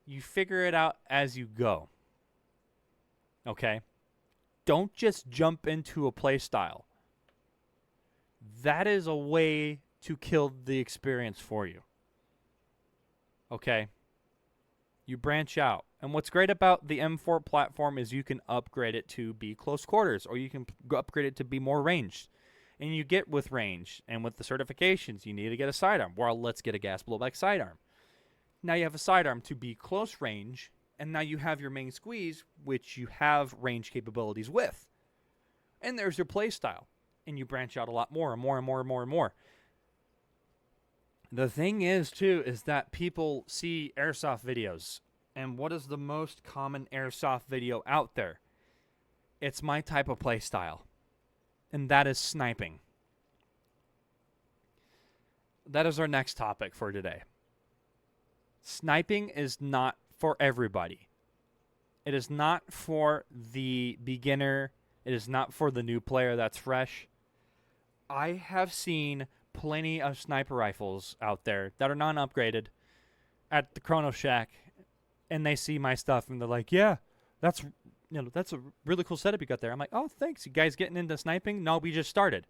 You figure it out as you go. Okay? Don't just jump into a playstyle. That is a way to kill the experience for you. Okay? You branch out. And what's great about the M4 platform is you can upgrade it to be close quarters, or you can upgrade it to be more ranged. And you get with range, and with the certifications, you need to get a sidearm. Well, let's get a gas blowback sidearm. Now you have a sidearm to be close range, and now you have your main squeeze, which you have range capabilities with. And there's your play style. And you branch out a lot more and more and more and more and more. The thing is, too, is that people see airsoft videos And what is the most common airsoft video out there? It's my type of play style, and that is sniping. That is our next topic for today. Sniping is not for everybody. It is not for the beginner. It is not for the new player that's fresh. I have seen plenty of sniper rifles out there that are non-upgraded at the Chrono Shack, and they see my stuff and they're like, yeah, that's a really cool setup you got there. I'm like, oh, thanks. You guys getting into sniping? No, we just started.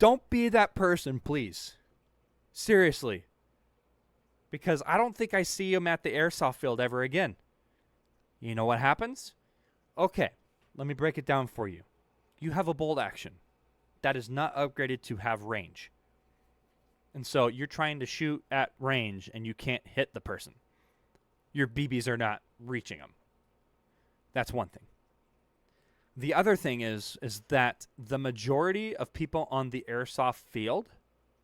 Don't be that person, please. Seriously. Because I don't think I see them at the airsoft field ever again. You know what happens? Okay, let me break it down for you. You have a bolt action that is not upgraded to have range. And so you're trying to shoot at range and you can't hit the person. Your BBs are not reaching them. That's one thing. The other thing is that the majority of people on the airsoft field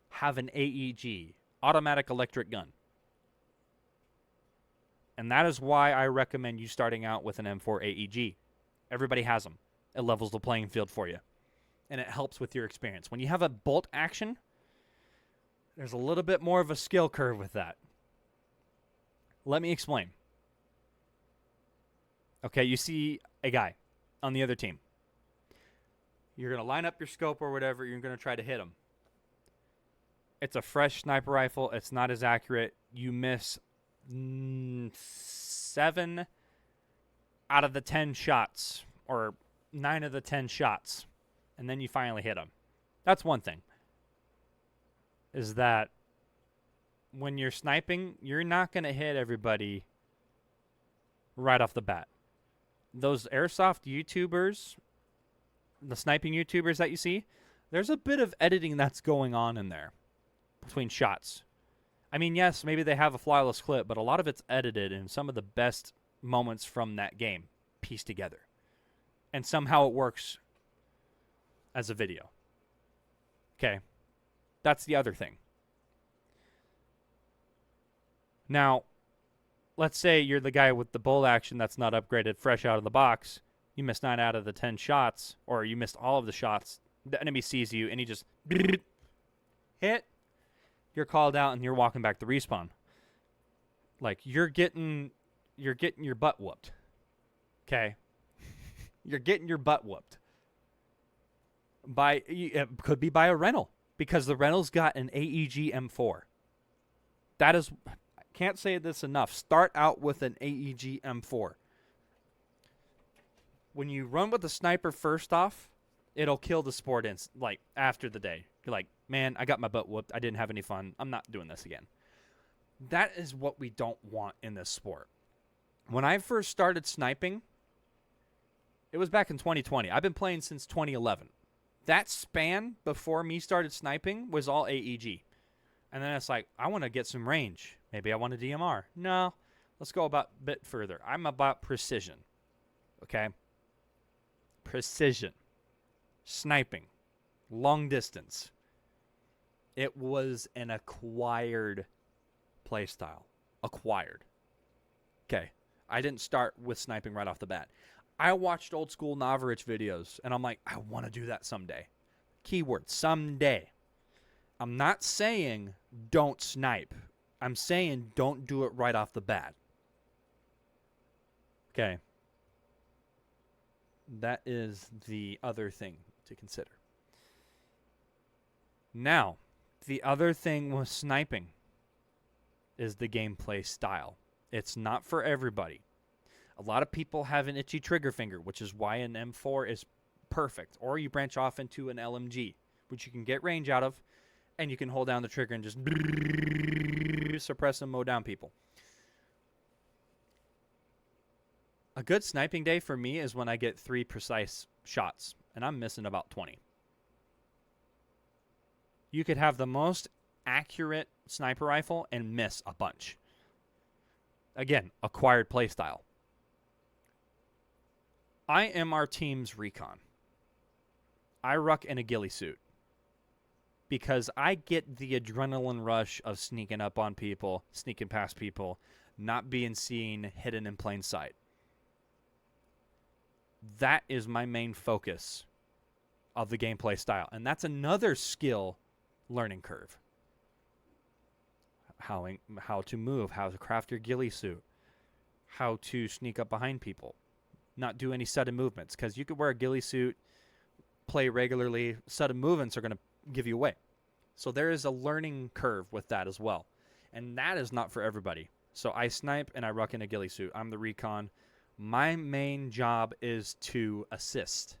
have an AEG, automatic electric gun. And that is why I recommend you starting out with an M4 AEG. Everybody has them. It levels the playing field for you. And it helps with your experience. When you have a bolt action, there's a little bit more of a skill curve with that. Let me explain. Okay, you see a guy on the other team. You're going to line up your scope or whatever. You're going to try to hit him. It's a fresh sniper rifle. It's not as accurate. You miss 7 out of the 10 shots, or 9 of the 10 shots, and then you finally hit him. That's one thing. Is that when you're sniping, you're not going to hit everybody right off the bat. Those airsoft YouTubers, the sniping YouTubers that you see, there's a bit of editing that's going on in there between shots. I mean, yes, maybe they have a flawless clip, but a lot of it's edited and some of the best moments from that game pieced together. And somehow it works as a video. Okay. That's the other thing. Now, let's say you're the guy with the bolt action that's not upgraded fresh out of the box. You missed 9 out of the 10 shots, or you missed all of the shots. The enemy sees you, and he just hit. You're called out, and you're walking back to respawn. Like, you're getting your butt whooped. Okay? You're getting your butt whooped. It could be by a rental, because the rental's got an AEG M4. That is... Can't say this enough. Start out with an AEG M4. When you run with the sniper first off, it'll kill the sport after the day. You're like, man, I got my butt whooped. I didn't have any fun. I'm not doing this again. That is what we don't want in this sport. When I first started sniping, it was back in 2020. I've been playing since 2011. That span before me started sniping was all AEG. And then it's like, I want to get some range. Maybe I want a DMR. No, let's go a bit further. I'm about precision. Okay? Precision. Sniping. Long distance. It was an acquired playstyle. Acquired. Okay. I didn't start with sniping right off the bat. I watched old school Navarich videos, and I'm like, I want to do that someday. Keyword, someday. I'm not saying don't snipe. I'm saying don't do it right off the bat. Okay. That is the other thing to consider. Now, the other thing with sniping is the gameplay style. It's not for everybody. A lot of people have an itchy trigger finger, which is why an M4 is perfect. Or you branch off into an LMG, which you can get range out of, and you can hold down the trigger and just suppress and mow down people. A good sniping day for me is when I get 3 precise shots, and I'm missing about 20. You could have the most accurate sniper rifle and miss a bunch. Again, acquired playstyle. I am our team's recon. I ruck in a ghillie suit because I get the adrenaline rush of sneaking up on people, sneaking past people. not being seen, hidden in plain sight. That is my main focus of the gameplay style. And that's another skill learning curve. How to move, how to craft your ghillie suit, how to sneak up behind people, not do any sudden movements. Because you could wear a ghillie suit, play regularly, sudden movements are going to give you away. So there is a learning curve with that as well. And that is not for everybody. So I snipe and I ruck in a ghillie suit. I'm the recon. My main job is to assist.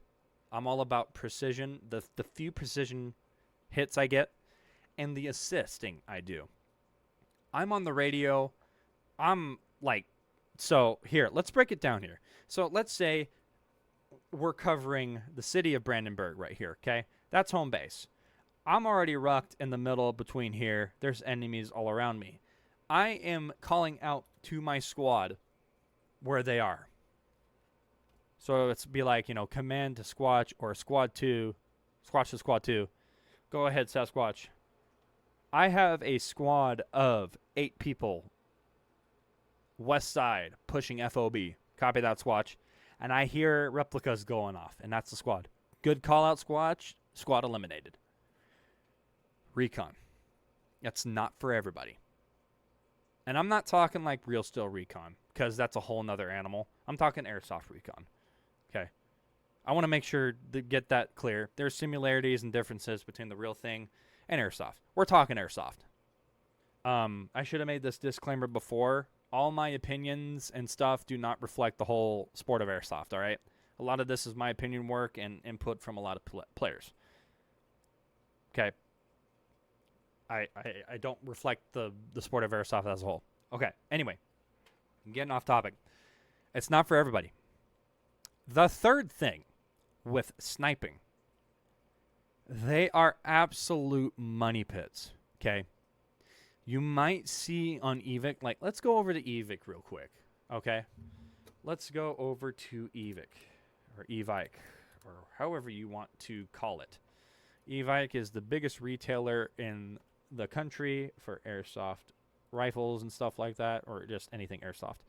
I'm all about precision, the few precision hits I get, and the assisting I do. I'm on the radio. I'm like, so here, let's break it down here. So let's say we're covering the city of Brandenburg right here, okay? That's home base. I'm already rucked in the middle between here. There's enemies all around me. I am calling out to my squad where they are. So it's be like, command to Squatch or Squad 2, Squatch to Squad 2. Go ahead, Sasquatch. I have a squad of 8 people. West side, pushing FOB. Copy that, Squatch. And I hear replicas going off, and that's the squad. Good call out, Squatch. Squad eliminated. Recon. That's not for everybody. And I'm not talking like real steel recon, because that's a whole nother animal. I'm talking airsoft recon. Okay. I want to make sure to get that clear. There's similarities and differences between the real thing and airsoft. We're talking airsoft. I should have made this disclaimer before. All my opinions and stuff do not reflect the whole sport of airsoft, all right? A lot of this is my opinion work and input from a lot of players. Okay. I don't reflect the sport of airsoft as a whole. Okay, anyway. I'm getting off topic. It's not for everybody. The third thing with sniping, they are absolute money pits, okay? You might see on Evic, like, let's go over to Evic real quick, okay? Let's go over to Evic, or Evic, or however you want to call it. Evic is the biggest retailer in the country for airsoft rifles and stuff like that, or just anything airsoft.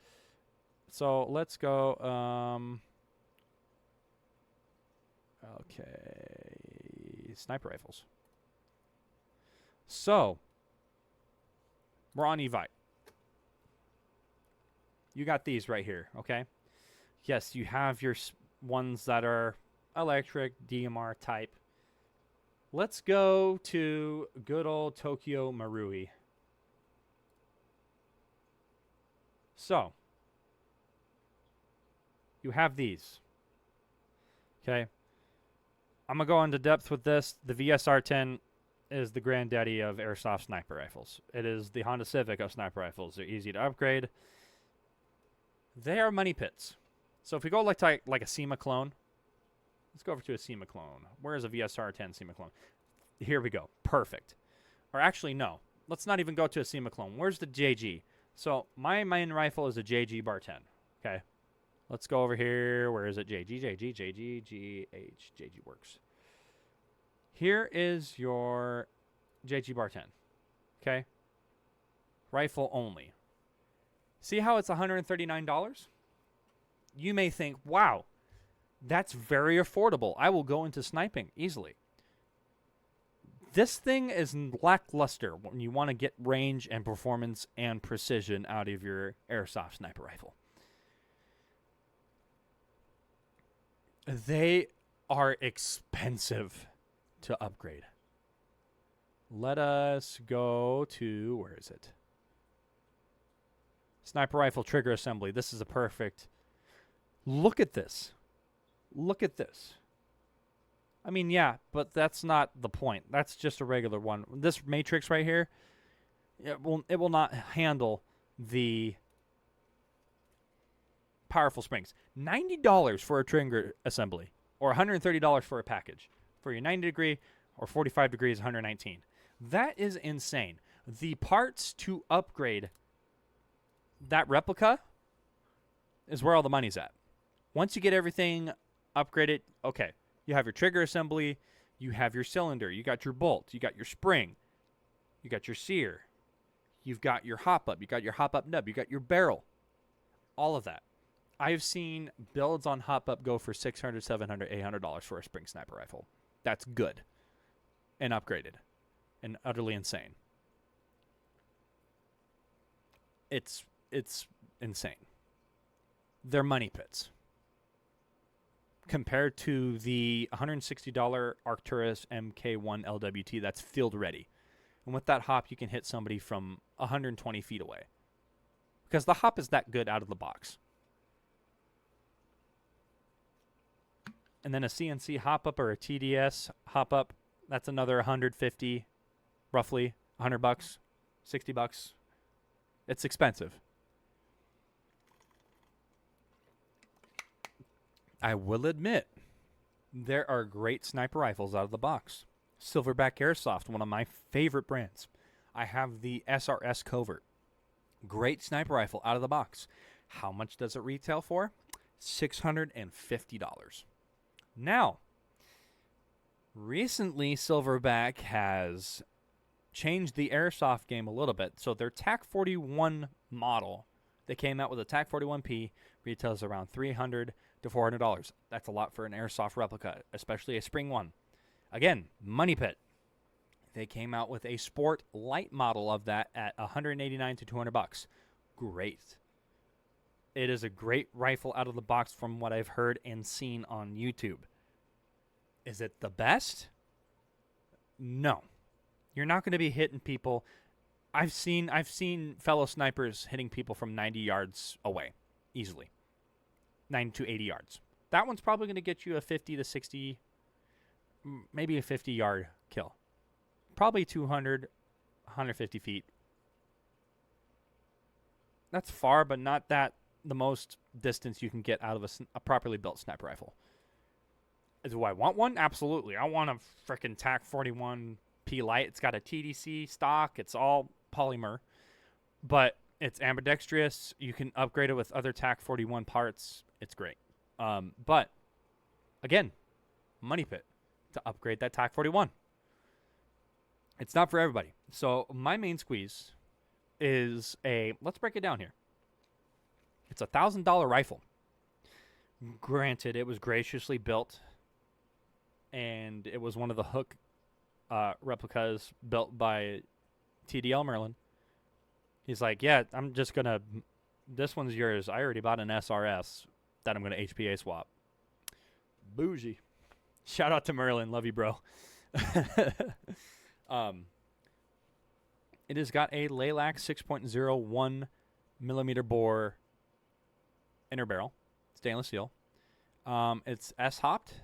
So let's go, okay, sniper rifles. So, we're on Evite. You got these right here, okay? Yes, you have your ones that are electric, DMR type. Let's go to good old Tokyo Marui. So, you have these. Okay? I'm going to go into depth with this. The VSR-10 is the granddaddy of airsoft sniper rifles. It is the Honda Civic of sniper rifles. They're easy to upgrade. They are money pits. So if we go like a SEMA clone, let's go over to a SEMA clone. Where is a VSR-10 SEMA clone? Here we go. Perfect. Or actually, no. Let's not even go to a SEMA clone. Where's the JG? So my main rifle is a JG Bar 10. Okay. Let's go over here. Where is it? JG, JG, JG, GH, JG works. Here is your JG Bar 10. Okay. Rifle only. See how it's $139? You may think, wow, that's very affordable. I will go into sniping easily. This thing is lackluster when you want to get range and performance and precision out of your airsoft sniper rifle. They are expensive to upgrade. Let us go to, where is it? Sniper rifle trigger assembly. This is a perfect. Look at this. Look at this. I mean, yeah, but that's not the point. That's just a regular one. This matrix right here, it will not handle the powerful springs. $90 for a trigger assembly, or $130 for a package. For your 90 degree or 45 degrees, 119. That is insane. The parts to upgrade that replica is where all the money's at. Once you get everything upgraded, okay, you have your trigger assembly, you have your cylinder, you got your bolt, you got your spring, you got your sear, You've got your hop up. You got your hop up nub. You got your barrel. All of that. I've seen builds on hop up go for $600, $700, $800 for a spring sniper rifle. That's good and upgraded and utterly insane. It's insane. They're money pits. Compared to the $160 Arcturus MK1 LWT that's field ready. And with that hop, you can hit somebody from 120 feet away. Because the hop is that good out of the box. And then a CNC hop up or a TDS hop up, that's another 150, roughly $100, $60. It's expensive. I will admit, there are great sniper rifles out of the box. Silverback Airsoft, one of my favorite brands. I have the SRS Covert. Great sniper rifle out of the box. How much does it retail for? $650. Now, recently Silverback has changed the airsoft game a little bit. So their TAC 41 model, they came out with a TAC 41P, retails around $300 to $400. That's a lot for an airsoft replica, especially a spring one. Again, money pit. They came out with a sport light model of that at $189 to $200. Great. It is a great rifle out of the box from what I've heard and seen on YouTube. Is it the best? No. You're not going to be hitting people. I've seen fellow snipers hitting people from 90 yards away easily. 90 to 80 yards. That one's probably going to get you a 50 to 60, maybe a 50-yard kill. Probably 200, 150 feet. That's far, but not that the most distance you can get out of a properly built sniper rifle. Do I want one? Absolutely. I want a freaking TAC 41P Light. It's got a TDC stock. It's all polymer. But it's ambidextrous. You can upgrade it with other TAC 41 parts. It's great. But, again, money pit to upgrade that TAC 41. It's not for everybody. So my main squeeze is let's break it down here. It's a $1,000 rifle. Granted, it was graciously built, and it was one of the Hook replicas built by TDL Merlin. He's like, yeah, I'm just going to, this one's yours. I already bought an SRS that I'm going to HPA swap. Bougie. Shout out to Merlin. Love you, bro. It has got a Lilac 6.01 millimeter bore inner barrel, stainless steel. It's S-hopped.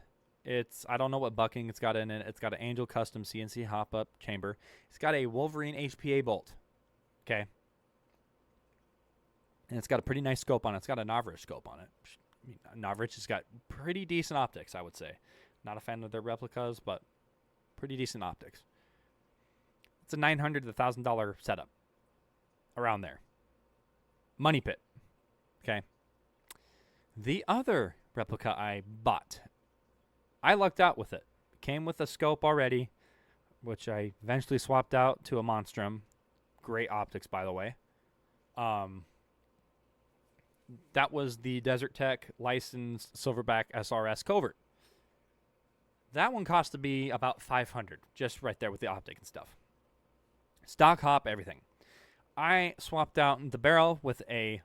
I don't know what bucking it's got in it. It's got an Angel Custom CNC hop-up chamber. It's got a Wolverine HPA bolt. Okay. And it's got a pretty nice scope on it. It's got a Navrich scope on it. I mean, Navrich has got pretty decent optics, I would say. Not a fan of their replicas, but pretty decent optics. It's a $900 to $1,000 setup. Around there. Money pit. Okay. The other replica I bought, I lucked out with it. Came with a scope already, which I eventually swapped out to a Monstrum. Great optics, by the way. That was the Desert Tech licensed Silverback SRS Covert. That one cost to be about $500, just right there with the optic and stuff. Stock hop, everything. I swapped out the barrel with a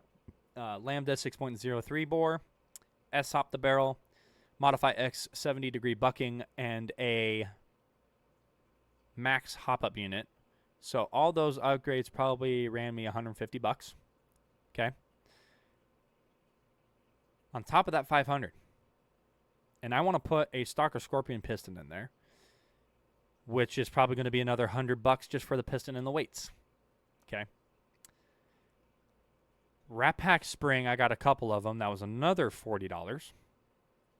Lambda 6.03 bore, S-hop the barrel, Modify X 70-degree bucking, and a max hop-up unit. So all those upgrades probably ran me $150. Okay. On top of that, $500. And I want to put a Stalker Scorpion piston in there, which is probably going to be another $100 just for the piston and the weights. Okay. Wrap Pack Spring, I got a couple of them. That was another $40.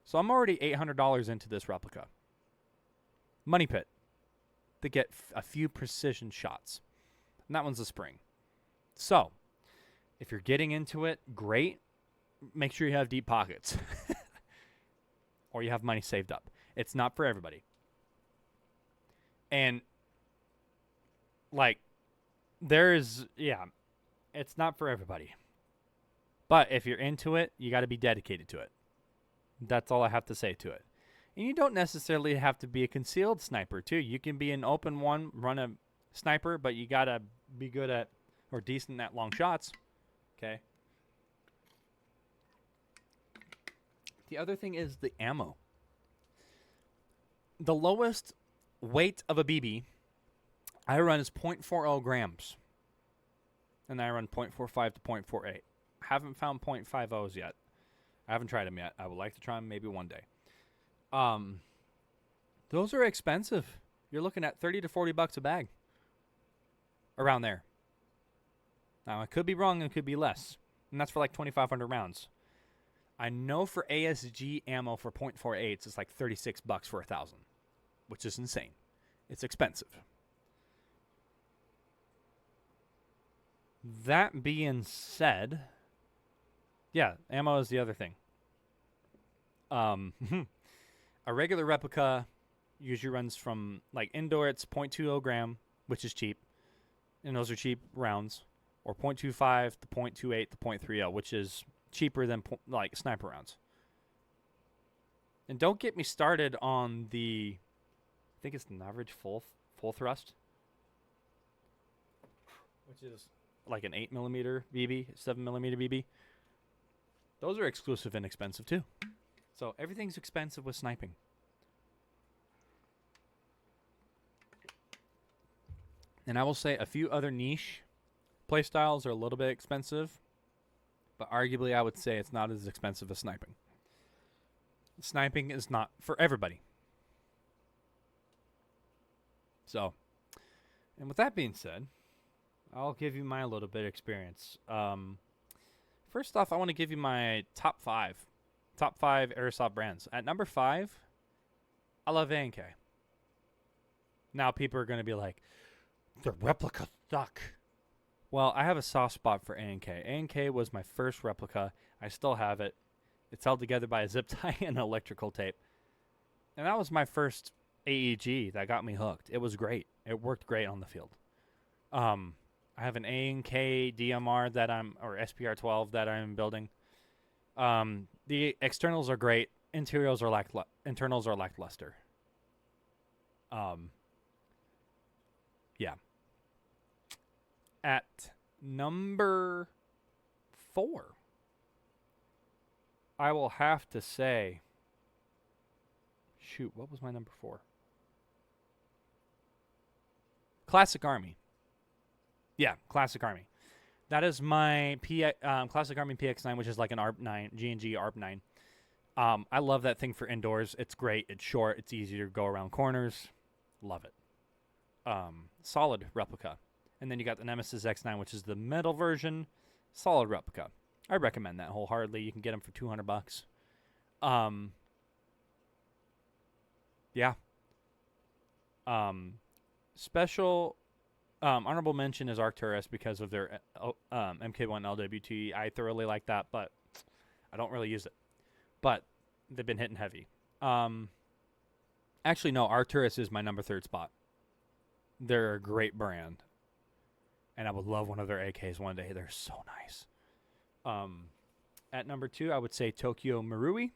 So I'm already $800 into this replica. Money pit to get a few precision shots. And that one's a spring. So, if you're getting into it, great. Make sure you have deep pockets. Or you have money saved up. It's not for everybody. And, like, there's, yeah, it's not for everybody. But if you're into it, you got to be dedicated to it. That's all I have to say to it. And you don't necessarily have to be a concealed sniper, too. You can be an open one, run a sniper, but you got to be good at, or decent at long shots. Okay. The other thing is the ammo. The lowest weight of a BB I run is 0.40 grams. And I run 0.45 to 0.48. Haven't found 0.50s yet. I haven't tried them yet. I would like to try them maybe one day. Those are expensive. You're looking at $30 to $40 a bag. Around there. Now, I could be wrong and it could be less. And that's for like 2,500 rounds. I know for ASG ammo for .48s, it's like $36 for 1,000. Which is insane. It's expensive. That being said, yeah, ammo is the other thing. A regular replica usually runs from, like, indoor, it's 0.20 gram, which is cheap. And those are cheap rounds. Or 0.25 to 0.28 to 0.30, which is cheaper than, like, sniper rounds. And don't get me started on the, I think it's an average full thrust, which is like an 8mm BB, 7mm BB. Those are exclusive and expensive too. So everything's expensive with sniping. And I will say a few other niche playstyles are a little bit expensive, but arguably I would say it's not as expensive as sniping. Sniping is not for everybody. So, and with that being said, I'll give you my little bit of experience. First off, I want to give you my top five airsoft brands. At number 5, I love A&K. Now people are going to be like, the replica suck. Well, I have a soft spot for A&K. A&K was my first replica. I still have it. It's held together by a zip tie and electrical tape. And that was my first AEG that got me hooked. It was great. It worked great on the field. I have an A&K DMR or SPR-12 that I'm building. The externals are great. Internals are lackluster. Yeah. At number 4, I will have to say, shoot, what was my number 4? Classic Army. Yeah, Classic Army. That is my Classic Army PX9, which is like an ARP9, G&G ARP9. I love that thing for indoors. It's great. It's short. It's easy to go around corners. Love it. Solid replica. And then you got the Nemesis X9, which is the metal version. Solid replica. I recommend that wholeheartedly. You can get them for $200. Yeah. Special honorable mention is Arcturus because of their MK1 LWT. I thoroughly like that, but I don't really use it. But they've been hitting heavy. Actually, no, Arcturus is my number 3 spot. They're a great brand. And I would love one of their AKs one day. They're so nice. At number 2, I would say Tokyo Marui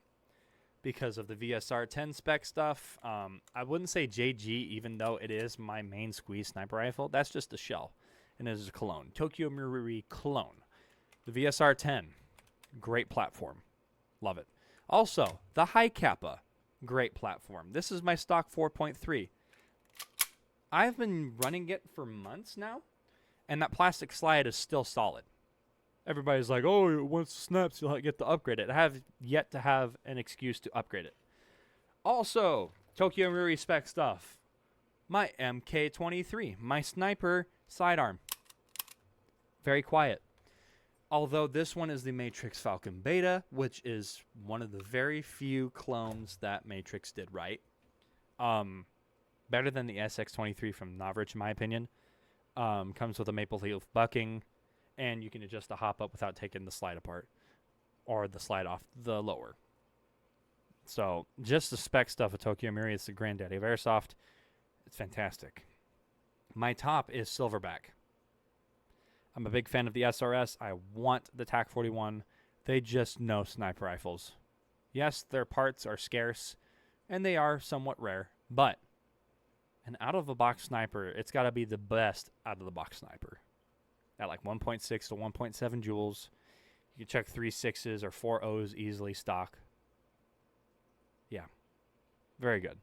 because of the VSR-10 spec stuff. I wouldn't say JG, even though it is my main squeeze sniper rifle. That's just a shell, and it is a clone. Tokyo Marui clone. The VSR-10, great platform. Love it. Also, the High Kappa, great platform. This is my stock 4.3. I've been running it for months now, and that plastic slide is still solid. Everybody's like, oh, once it snaps, you'll get to upgrade it. I have yet to have an excuse to upgrade it. Also, Tokyo Marui spec stuff. My MK23, my sniper sidearm. Very quiet. Although this one is the Matrix Falcon Beta, which is one of the very few clones that Matrix did right. Better than the SX23 from Novrich, in my opinion. Comes with a maple leaf bucking, and you can adjust the hop up without taking the slide apart or the slide off the lower. So just the spec stuff of Tokyo Marui, it's the granddaddy of airsoft. It's fantastic. My top is Silverback. I'm a big fan of the SRS. I want the TAC 41. They just know sniper rifles. Yes, their parts are scarce, and they are somewhat rare, but an out-of-the-box sniper, it's got to be the best out-of-the-box sniper. At like 1.6 to 1.7 joules, you can check 3 6s or 4 O's easily stock. Yeah, very good.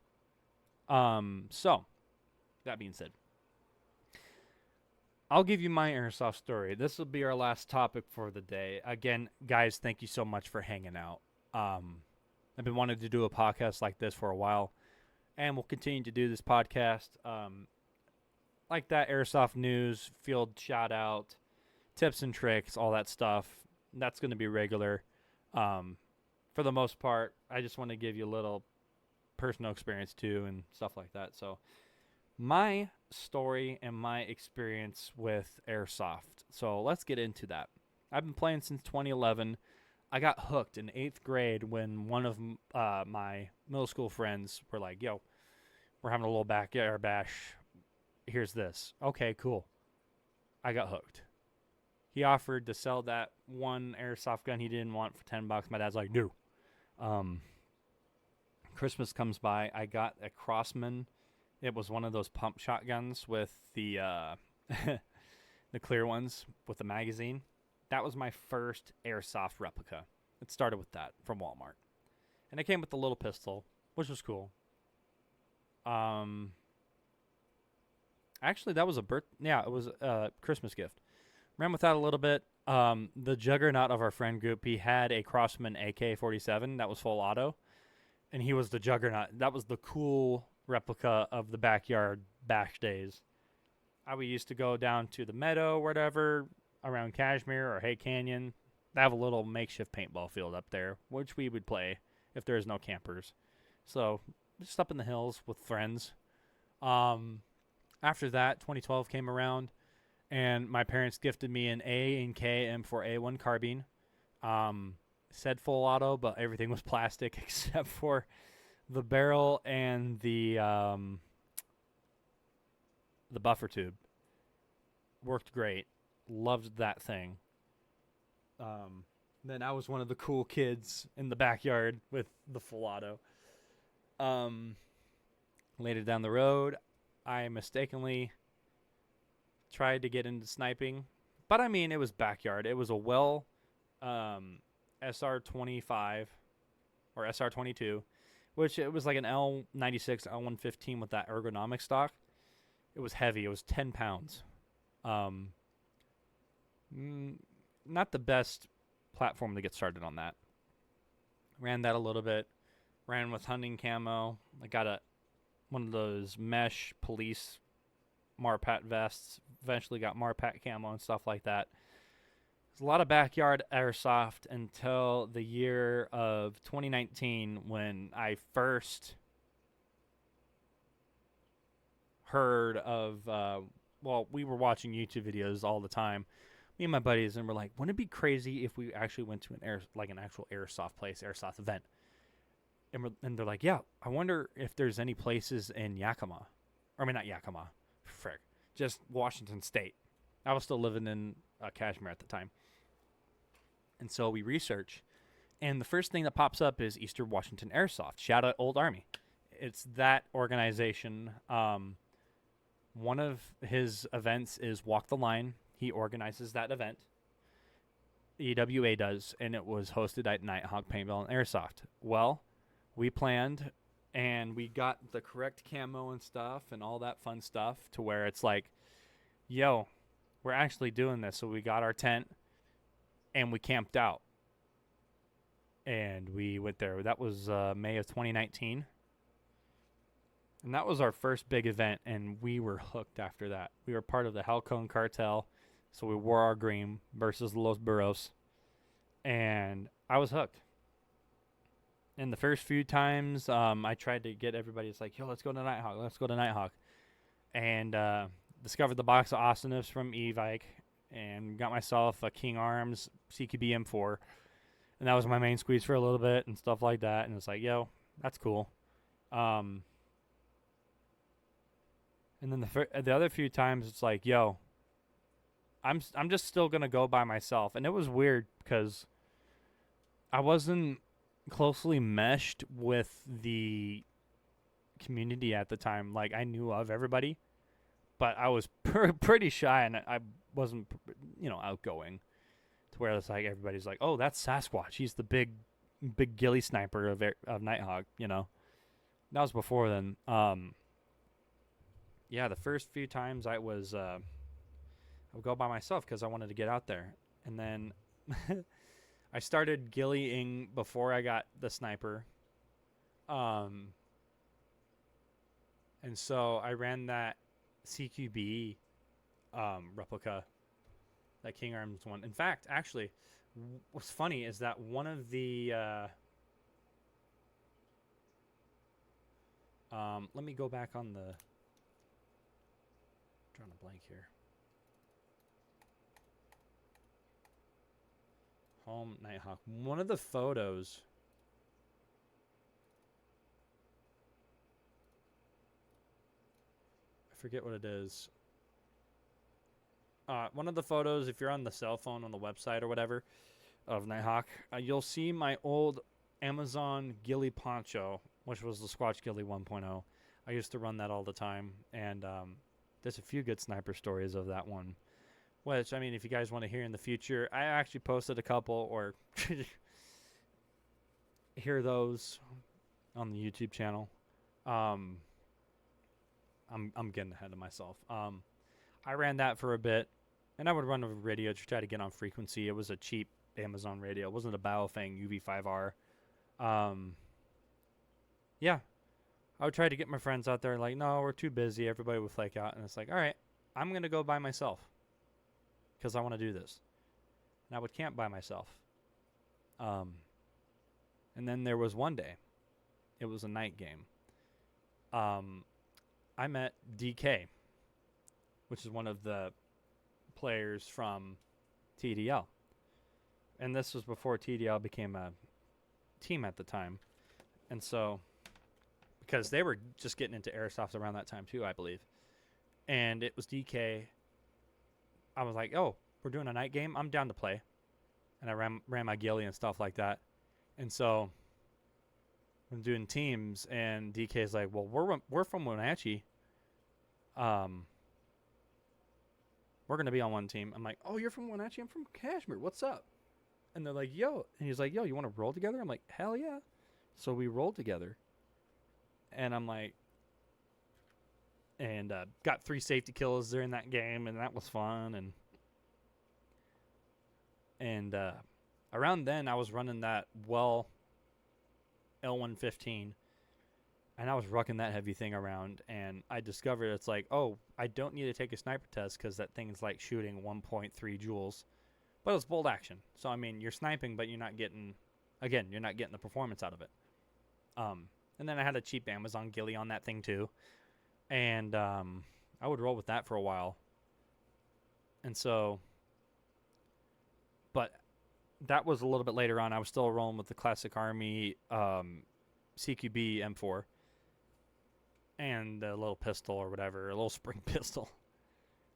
So, that being said, I'll give you my airsoft story. This will be our last topic for the day. Again, guys, thank you so much for hanging out. I've been wanting to do a podcast like this for a while, and we'll continue to do this podcast. Like that airsoft news, field shout out, tips and tricks, all that stuff. That's going to be regular. For the most part, I just want to give you a little personal experience too and stuff like that. So my story and my experience with airsoft. So let's get into that. I've been playing since 2011. I got hooked in 8th grade when one of my middle school friends were like, yo, we're having a little backyard bash. Here's this. Okay, cool. I got hooked. He offered to sell that one airsoft gun he didn't want for $10. My dad's like, no. Christmas comes by. I got a Crossman. It was one of those pump shotguns with the the clear ones with the magazine. That was my first airsoft replica. It started with that from Walmart. And it came with the little pistol, which was cool. Actually, that was it was a Christmas gift. Ran with that a little bit. The juggernaut of our friend group, he had a Crossman AK-47 that was full auto. And he was the juggernaut. That was the cool replica of the backyard bash days. We used to go down to the meadow, whatever, around Kashmir or Hay Canyon. They have a little makeshift paintball field up there, which we would play if there's no campers. So, just up in the hills with friends. After that, 2012 came around, and my parents gifted me an A&K M4A1 carbine. Said full auto, but everything was plastic except for the barrel and the buffer tube. Worked great. Loved that thing. Then I was one of the cool kids in the backyard with the full auto. Later down the road, I mistakenly tried to get into sniping. But I mean, it was backyard. It was a SR25 or SR22, which it was like an L96, L115 with that ergonomic stock. It was heavy. It was 10 pounds. Not the best platform to get started on that. Ran that a little bit. Ran with hunting camo. I got one of those mesh police Marpat vests. Eventually got Marpat camo and stuff like that. There's a lot of backyard airsoft until the year of 2019 when I first heard of, we were watching YouTube videos all the time, me and my buddies, and we're like, wouldn't it be crazy if we actually went to an actual airsoft place, airsoft event? And they're like, yeah, I wonder if there's any places in Yakima. I mean, not Yakima, frick, just Washington State. I was still living in Kashmir at the time. And so we research, and the first thing that pops up is Eastern Washington Airsoft. Shout out Old Army. It's that organization. One of his events is Walk the Line. He organizes that event. EWA does, and it was hosted at Nitehawk Paintball and Airsoft. Well, we planned, and we got the correct camo and stuff and all that fun stuff to where it's like, yo, we're actually doing this. So we got our tent, and we camped out. And we went there. That was May of 2019. And that was our first big event, and we were hooked after that. We were part of the Halcone cartel, so we wore our green versus Los Burros. And I was hooked. And the first few times, I tried to get everybody, it's like, yo, let's go to Nitehawk. Let's go to Nitehawk. And discovered the box of awesomeness from Evike and got myself a King Arms CQB M4. And that was my main squeeze for a little bit and stuff like that. And it's like, yo, that's cool. And then the other few times, it's like, yo, I'm just still gonna go by myself. And it was weird because I wasn't closely meshed with the community at the time. Like I knew of everybody, but I was pretty shy and I wasn't, outgoing to where it's like everybody's like, oh, that's Sasquatch. He's the big ghillie sniper of Nitehawk. That was before then. Yeah, the first few times I would go by myself because I wanted to get out there, and then I started ghillieing before I got the sniper. And so I ran that CQB replica, that King Arms one. In fact, actually, what's funny is that one of the let me go back on the drawing a blank here. Home Nitehawk. One of the photos. I forget what it is. One of the photos, if you're on the cell phone on the website or whatever of Nitehawk, you'll see my old Amazon ghillie poncho, which was the Squatch Ghillie 1.0. I used to run that all the time, and there's a few good sniper stories of that one. Which, I mean, if you guys want to hear in the future, I actually posted a couple or hear those on the YouTube channel. I'm getting ahead of myself. I ran that for a bit, and I would run a radio to try to get on frequency. It was a cheap Amazon radio. It wasn't a Baofeng UV5R. Yeah, I would try to get my friends out there. Like, no, we're too busy. Everybody would flake out, and it's like, all right, I'm gonna go by myself because I want to do this. And I would camp by myself. And then there was one day. It was a night game. I met DK, which is one of the players from TDL. And this was before TDL became a team at the time. And so, because they were just getting into airsoft around that time too, I believe. And it was DK. I was like, oh, we're doing a night game. I'm down to play. And I ran my ghillie and stuff like that. And so I'm doing teams, and DK's like, well, we're from Wenatchee. We're going to be on one team. I'm like, oh, you're from Wenatchee? I'm from Kashmir. What's up? And they're like, yo. And he's like, yo, you want to roll together? I'm like, hell yeah. So we rolled together. And I'm like, and got 3 safety kills during that game, and that was fun. And around then, I was running that L115, and I was rucking that heavy thing around, and I discovered it's like, oh, I don't need to take a sniper test because that thing's like shooting 1.3 joules, but it's bolt action. So, I mean, you're sniping, but you're not getting the performance out of it. And then I had a cheap Amazon ghillie on that thing too. And I would roll with that for a while. And so, but that was a little bit later on. I was still rolling with the Classic Army CQB M4 and a little pistol or whatever, a little spring pistol.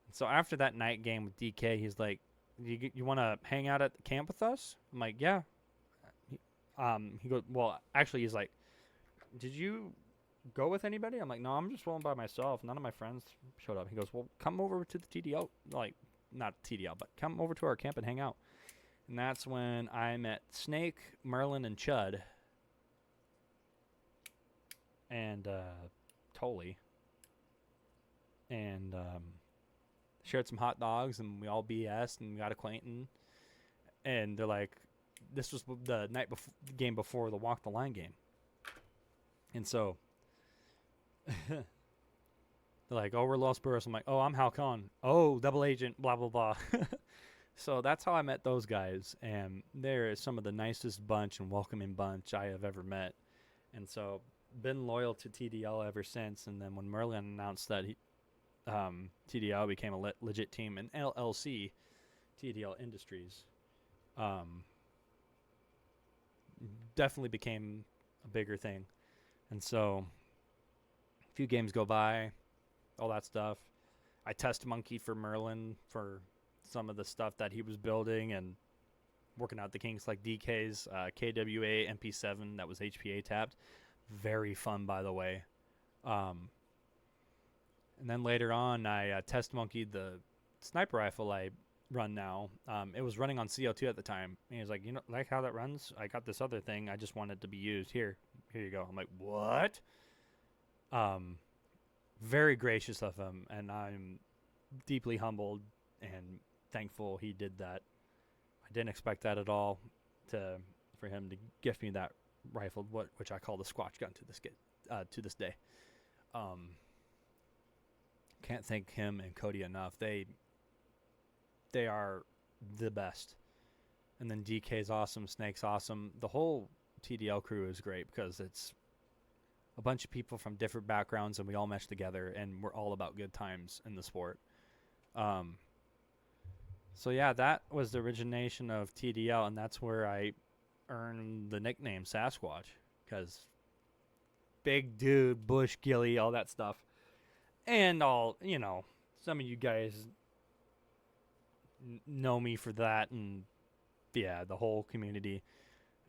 And so after that night game with DK, he's like, you want to hang out at the camp with us? I'm like, yeah. He goes, well, actually, he's like, did you go with anybody? I'm like, no, I'm just rolling by myself. None of my friends showed up. He goes, well, come over to the TDL, like not TDL, but come over to our camp and hang out. And that's when I met Snake, Merlin, and Chud, and Tolly, and shared some hot dogs, and we all BS'd and got acquainted. And they're like, this was the night before the game before the Walk the Line game. And so they're like, oh, we're Los Burros. I'm like, oh, I'm Halcon. Oh, double agent, blah, blah, blah. So that's how I met those guys. And they're some of the nicest bunch and welcoming bunch I have ever met. And so been loyal to TDL ever since. And then when Merlin announced that TDL became a legit team in LLC, TDL Industries, definitely became a bigger thing. And so a few games go by, all that stuff. I test monkeyed for Merlin for some of the stuff that he was building and working out the kinks, like DK's KWA MP7 that was HPA tapped. Very fun, by the way. And then later on, I test monkeyed the sniper rifle I run now. It was running on CO2 at the time. And he was like, you know, like how that runs? I got this other thing. I just want it to be used. Here you go. I'm like, what? Very gracious of him, and I'm deeply humbled and thankful he did that. I didn't expect that at all, for him to gift me that rifle, which I call the Squatch gun to this day. Can't thank him and Cody enough. They are the best. And then DK's awesome, Snake's awesome. The whole TDL crew is great because it's a bunch of people from different backgrounds and we all mesh together and we're all about good times in the sport. So yeah, that was the origination of TDL, and that's where I earned the nickname Sasquatch, because big dude, bush, ghillie, all that stuff. And all, you know, some of you guys know me for that, and yeah, the whole community.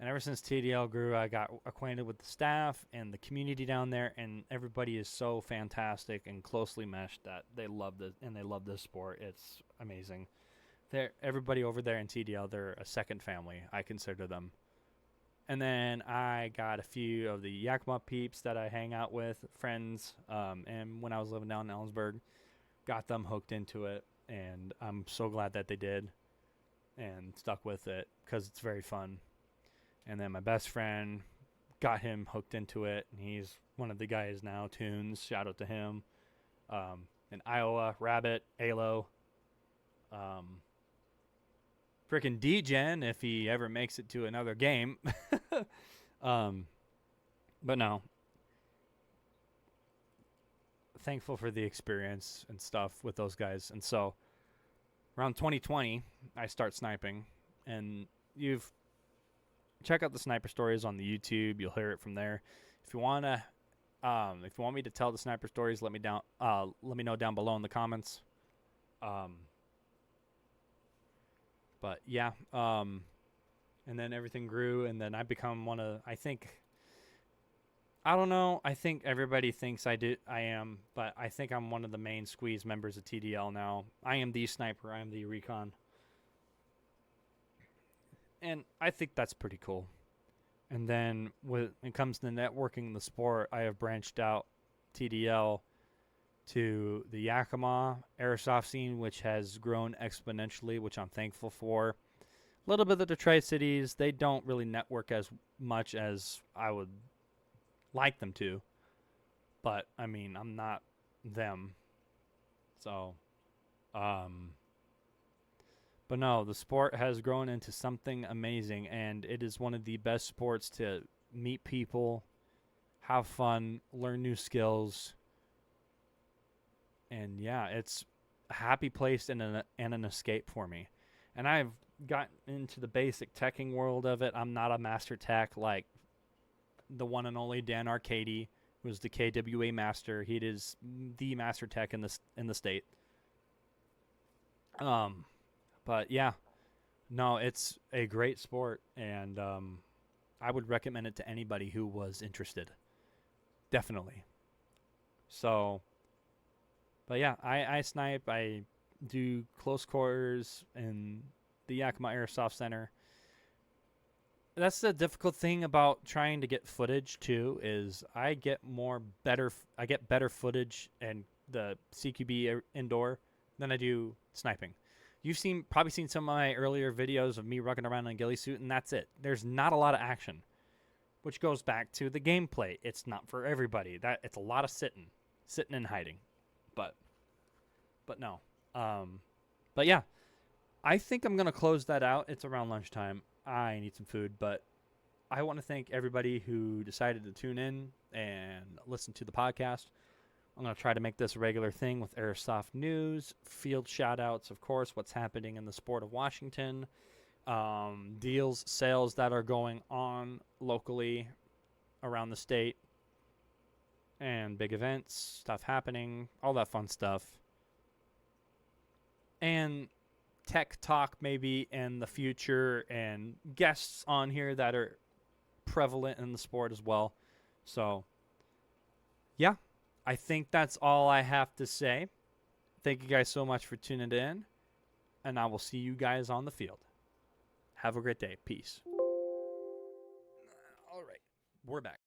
And ever since TDL grew, I got acquainted with the staff and the community down there, and everybody is so fantastic and closely meshed that they love this sport. It's amazing. Everybody over there in TDL, they're a second family, I consider them. And then I got a few of the Yakima peeps that I hang out with, friends, and when I was living down in Ellensburg, got them hooked into it, and I'm so glad that they did and stuck with it because it's very fun. And then my best friend, got him hooked into it, and he's one of the guys now, Tunes, shout out to him. In Iowa, Rabbit, Alo, freaking D-Gen if he ever makes it to another game. But no, thankful for the experience and stuff with those guys. And so around 2020, I start sniping, and check out the sniper stories on the YouTube. You'll hear it from there. If you want me to tell the sniper stories, let me know down below in the comments. But yeah, and then everything grew, and then I become I think everybody thinks I am, but I think I'm one of the main squeeze members of TDL now. I am the sniper, I am the recon. And I think that's pretty cool. And then when it comes to networking the sport, I have branched out TDL to the Yakima airsoft scene, which has grown exponentially, which I'm thankful for. A little bit of the Tri-Cities, they don't really network as much as I would like them to. But, I mean, I'm not them. So, but no, the sport has grown into something amazing, and it is one of the best sports to meet people, have fun, learn new skills. And yeah, it's a happy place and an escape for me. And I've gotten into the basic teching world of it. I'm not a master tech like the one and only Dan Arcady, who's the KWA master. He is the master tech in the state. But yeah, no, it's a great sport, and I would recommend it to anybody who was interested. Definitely. So, but yeah, I snipe. I do close quarters in the Yakima Airsoft Center. That's the difficult thing about trying to get footage too, is I get better footage in the CQB indoor than I do sniping. You've probably seen some of my earlier videos of me rocking around in a ghillie suit, and that's it. There's not a lot of action, which goes back to the gameplay. It's not for everybody. It's a lot of sitting and hiding. But no. But yeah, I think I'm gonna close that out. It's around lunchtime. I need some food, but I want to thank everybody who decided to tune in and listen to the podcast. I'm going to try to make this a regular thing with airsoft news, field shoutouts, of course, what's happening in the sport of Washington, deals, sales that are going on locally around the state, and big events, stuff happening, all that fun stuff. And tech talk maybe in the future and guests on here that are prevalent in the sport as well. So, yeah, I think that's all I have to say. Thank you guys so much for tuning in, and I will see you guys on the field. Have a great day. Peace. All right, we're back.